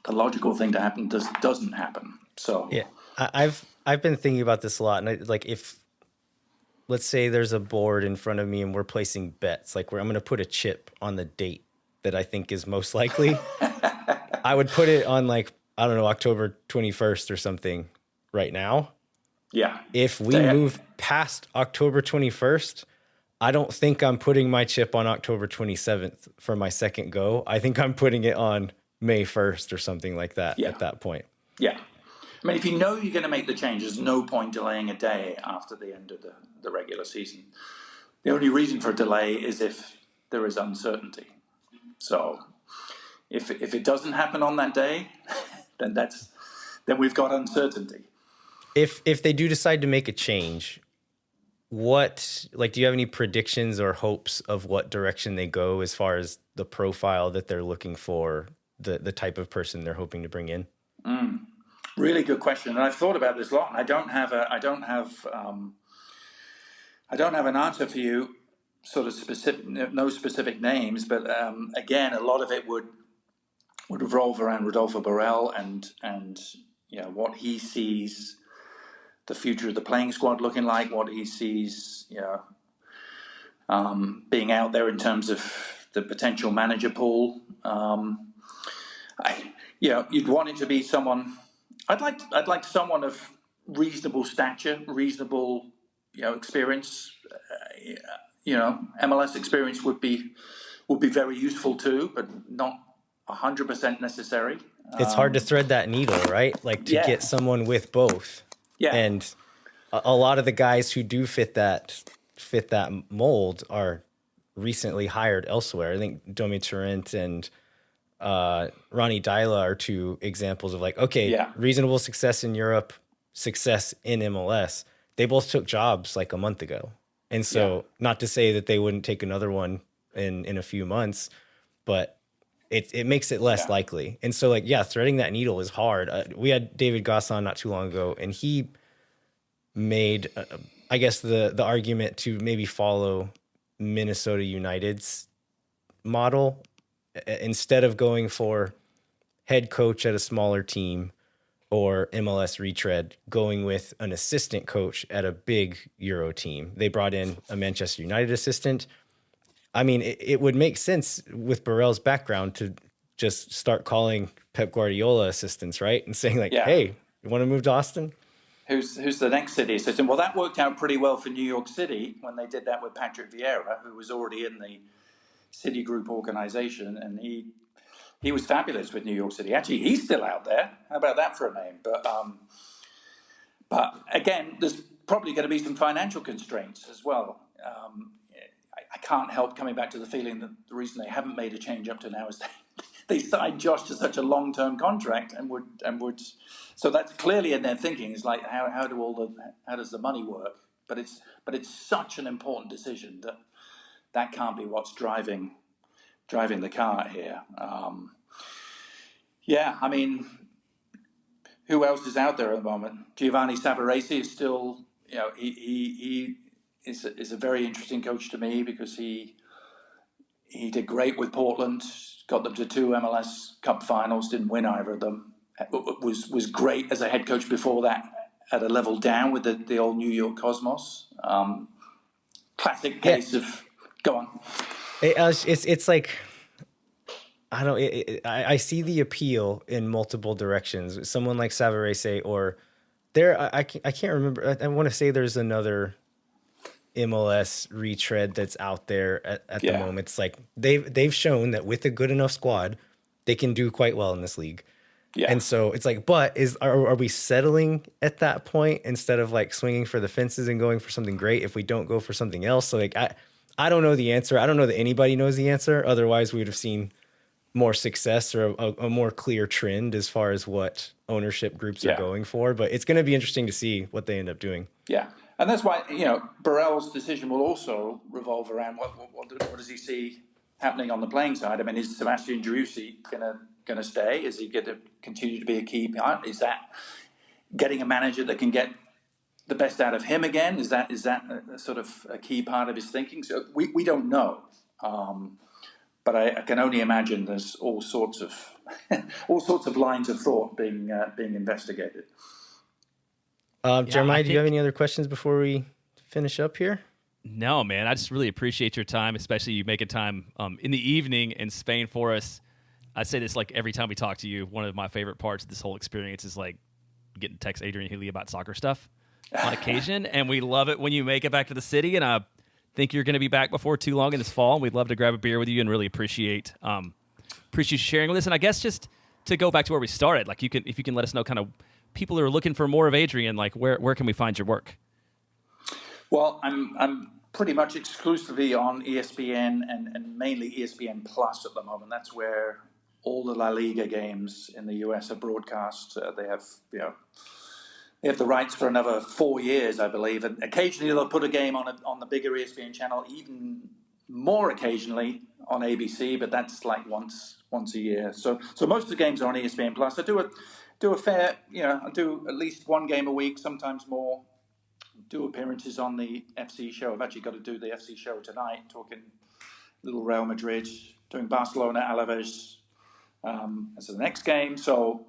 the logical thing to happen doesn't happen. So yeah, I've been thinking about this a lot, and if let's say there's a board in front of me and we're placing bets, where I'm going to put a chip on the date that I think is most likely, I would put it on October 21st or something right now. Yeah. If we move past October 21st, I don't think I'm putting my chip on October 27th for my second go. I think I'm putting it on May 1st or something like that at that point. Yeah. If you know you're going to make the change, there's no point delaying a day after the end of the regular season. The only reason for a delay is if there is uncertainty. So if it doesn't happen on that day, then we've got uncertainty. If they do decide to make a change, what do you have any predictions or hopes of what direction they go as far as the profile that they're looking for, the type of person they're hoping to bring in? Really good question, and I've thought about this a lot. I don't have an answer for you, sort of specific, no specific names, but again, a lot of it would revolve around Rodolfo Borrell and what he sees the future of the playing squad looking like, what he sees being out there in terms of the potential manager pool. You'd want it to be someone. I'd like someone of reasonable stature, reasonable, experience. MLS experience would be very useful too, but not 100% necessary. It's hard to thread that needle, right? Like to get someone with both. Yeah. And a lot of the guys who do fit that mold are recently hired elsewhere. I think Domi Torrent and Ronnie Dyla are two examples of reasonable success in Europe, success in MLS. They both took jobs like a month ago. And so not to say that they wouldn't take another one in a few months, but it makes it less likely. And so threading that needle is hard. We had David Goss on not too long ago, and he made, I guess, the argument to maybe follow Minnesota United's model instead of going for head coach at a smaller team or MLS retread, going with an assistant coach at a big Euro team. They brought in a Manchester United assistant. I mean, it would make sense with Borrell's background to just start calling Pep Guardiola assistants, right? And saying hey, you want to move to Austin? Who's the next city assistant? Well, that worked out pretty well for New York City when they did that with Patrick Vieira, who was already in the Citigroup organization, and he was fabulous with New York City. Actually, he's still out there. How about that for a name? But again, there's probably going to be some financial constraints as well. I can't help coming back to the feeling that the reason they haven't made a change up to now is they signed Josh to such a long-term contract and would. So that's clearly in their thinking. Is like how does the money work? But it's such an important decision that can't be what's driving the car here. I mean, who else is out there at the moment? Giovanni Savarese is still, he is a very interesting coach to me because he did great with Portland, got them to 2 MLS Cup finals, didn't win either of them. Was great as a head coach before that at a level down with the old New York Cosmos. Classic case of go on. It's like I see the appeal in multiple directions. Someone like Savarese or I can't remember. I want to say there's another MLS retread that's out there at the moment. It's like they've shown that with a good enough squad, they can do quite well in this league. Yeah. And so it's like, but are we settling at that point instead of swinging for the fences and going for something great if we don't go for something else? So I don't know the answer. I don't know that anybody knows the answer. Otherwise, we would have seen more success or a more clear trend as far as what ownership groups are going for. But it's going to be interesting to see what they end up doing. Yeah. And that's why, Borrell's decision will also revolve around what does he see happening on the playing side? I mean, is Sebastian Driussi going to stay? Is he going to continue to be a key part? Is that getting a manager that can get the best out of him again? Is that a sort of a key part of his thinking? So we don't know. But I can only imagine there's all sorts of lines of thought being investigated. Jeremiah, do you have any other questions before we finish up here? No, man. I just really appreciate your time, especially you making time in the evening in Spain for us. I say this every time we talk to you. One of my favorite parts of this whole experience is getting to text Adrian Healey about soccer stuff on occasion, and we love it when you make it back to the city. And I think you're going to be back before too long in this fall. And we'd love to grab a beer with you and really appreciate sharing with us. And I guess just to go back to where we started, if you can let us know kind of people who are looking for more of Adrian, where can we find your work? Well, I'm pretty much exclusively on ESPN and mainly ESPN Plus at the moment. That's where all the La Liga games in the US are broadcast. They have the rights for another 4 years, I believe, and occasionally they'll put a game on the bigger ESPN channel, even more occasionally on ABC, but that's once a year. So most of the games are on ESPN Plus. I do a fair, I do at least one game a week, sometimes more. Do appearances on the FC show. I've actually got to do the FC show tonight, talking little Real Madrid, doing Barcelona Alaves as the next game. So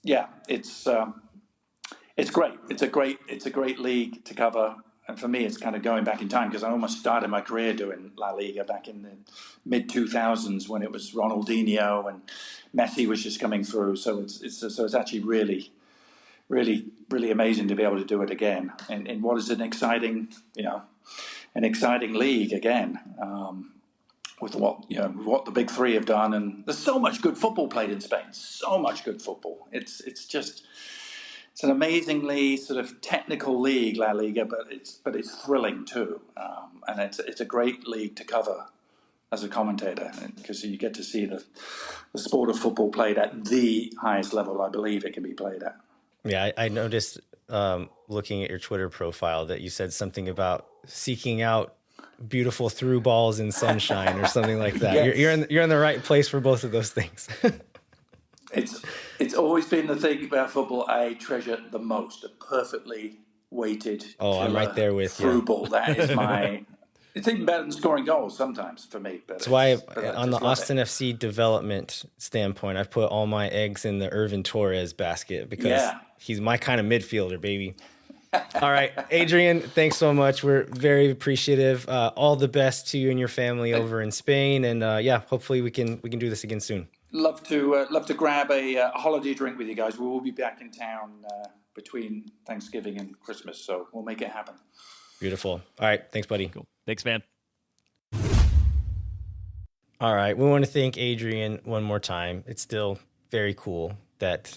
yeah, it's great. It's a great league to cover. and for me, it's kind of going back in time because I almost started my career doing La Liga back in the mid 2000s when it was Ronaldinho and Messi was just coming through. So it's actually really, really, really amazing to be able to do it again in what is an exciting league again. With what the big three have done, and there's so much good football played in Spain. So much good football. It's an amazingly sort of technical league, La Liga, but it's thrilling too, and it's a great league to cover as a commentator because you get to see the sport of football played at the highest level I believe it can be played at. Yeah, I noticed looking at your Twitter profile that you said something about seeking out beautiful through balls in sunshine or something like that. Yes. You're in the right place for both of those things. It's always been the thing about football I treasure the most, a perfectly weighted I'm right there with through you. ball. That is my it's even better than scoring goals sometimes for me. That's why on the Austin FC development standpoint, I've put all my eggs in the Irvin Torres basket because he's my kind of midfielder, baby. All right, Adrian, thanks so much. We're very appreciative. All the best to you and your family over in Spain, and hopefully we can do this again soon. Love to grab a holiday drink with you guys. We will be back in town between Thanksgiving and Christmas, so we'll make it happen. Beautiful. All right, thanks, buddy. Cool. Thanks, man. All right, we want to thank Adrian one more time. It's still very cool that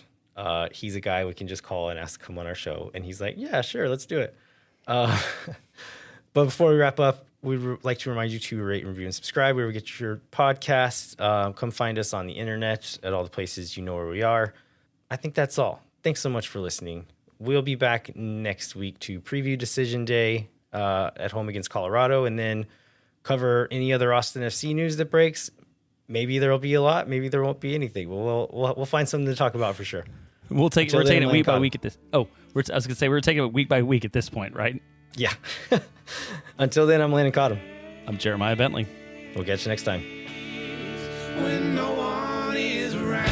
he's a guy we can just call and ask to come on our show. And he's like, yeah, sure, let's do it. But before we wrap up, we'd like to remind you to rate, review, and subscribe wherever you get your podcasts. Come find us on the internet at all the places you know where we are. I think that's all. Thanks so much for listening. We'll be back next week to preview Decision Day at home against Colorado and then cover any other Austin FC news that breaks. Maybe there'll be a lot. Maybe there won't be anything. We'll find something to talk about for sure. We're taking it week by week at this. I was going to say we're taking it week by week at this point, right? Yeah. Until then, I'm Landon Cottom. I'm Jeremiah Bentley. We'll catch you next time. When no one is around.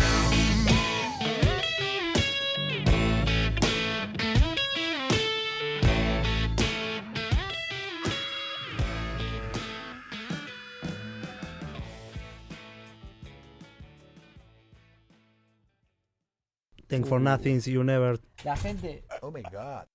Think for nothing, you never. La gente Oh my God.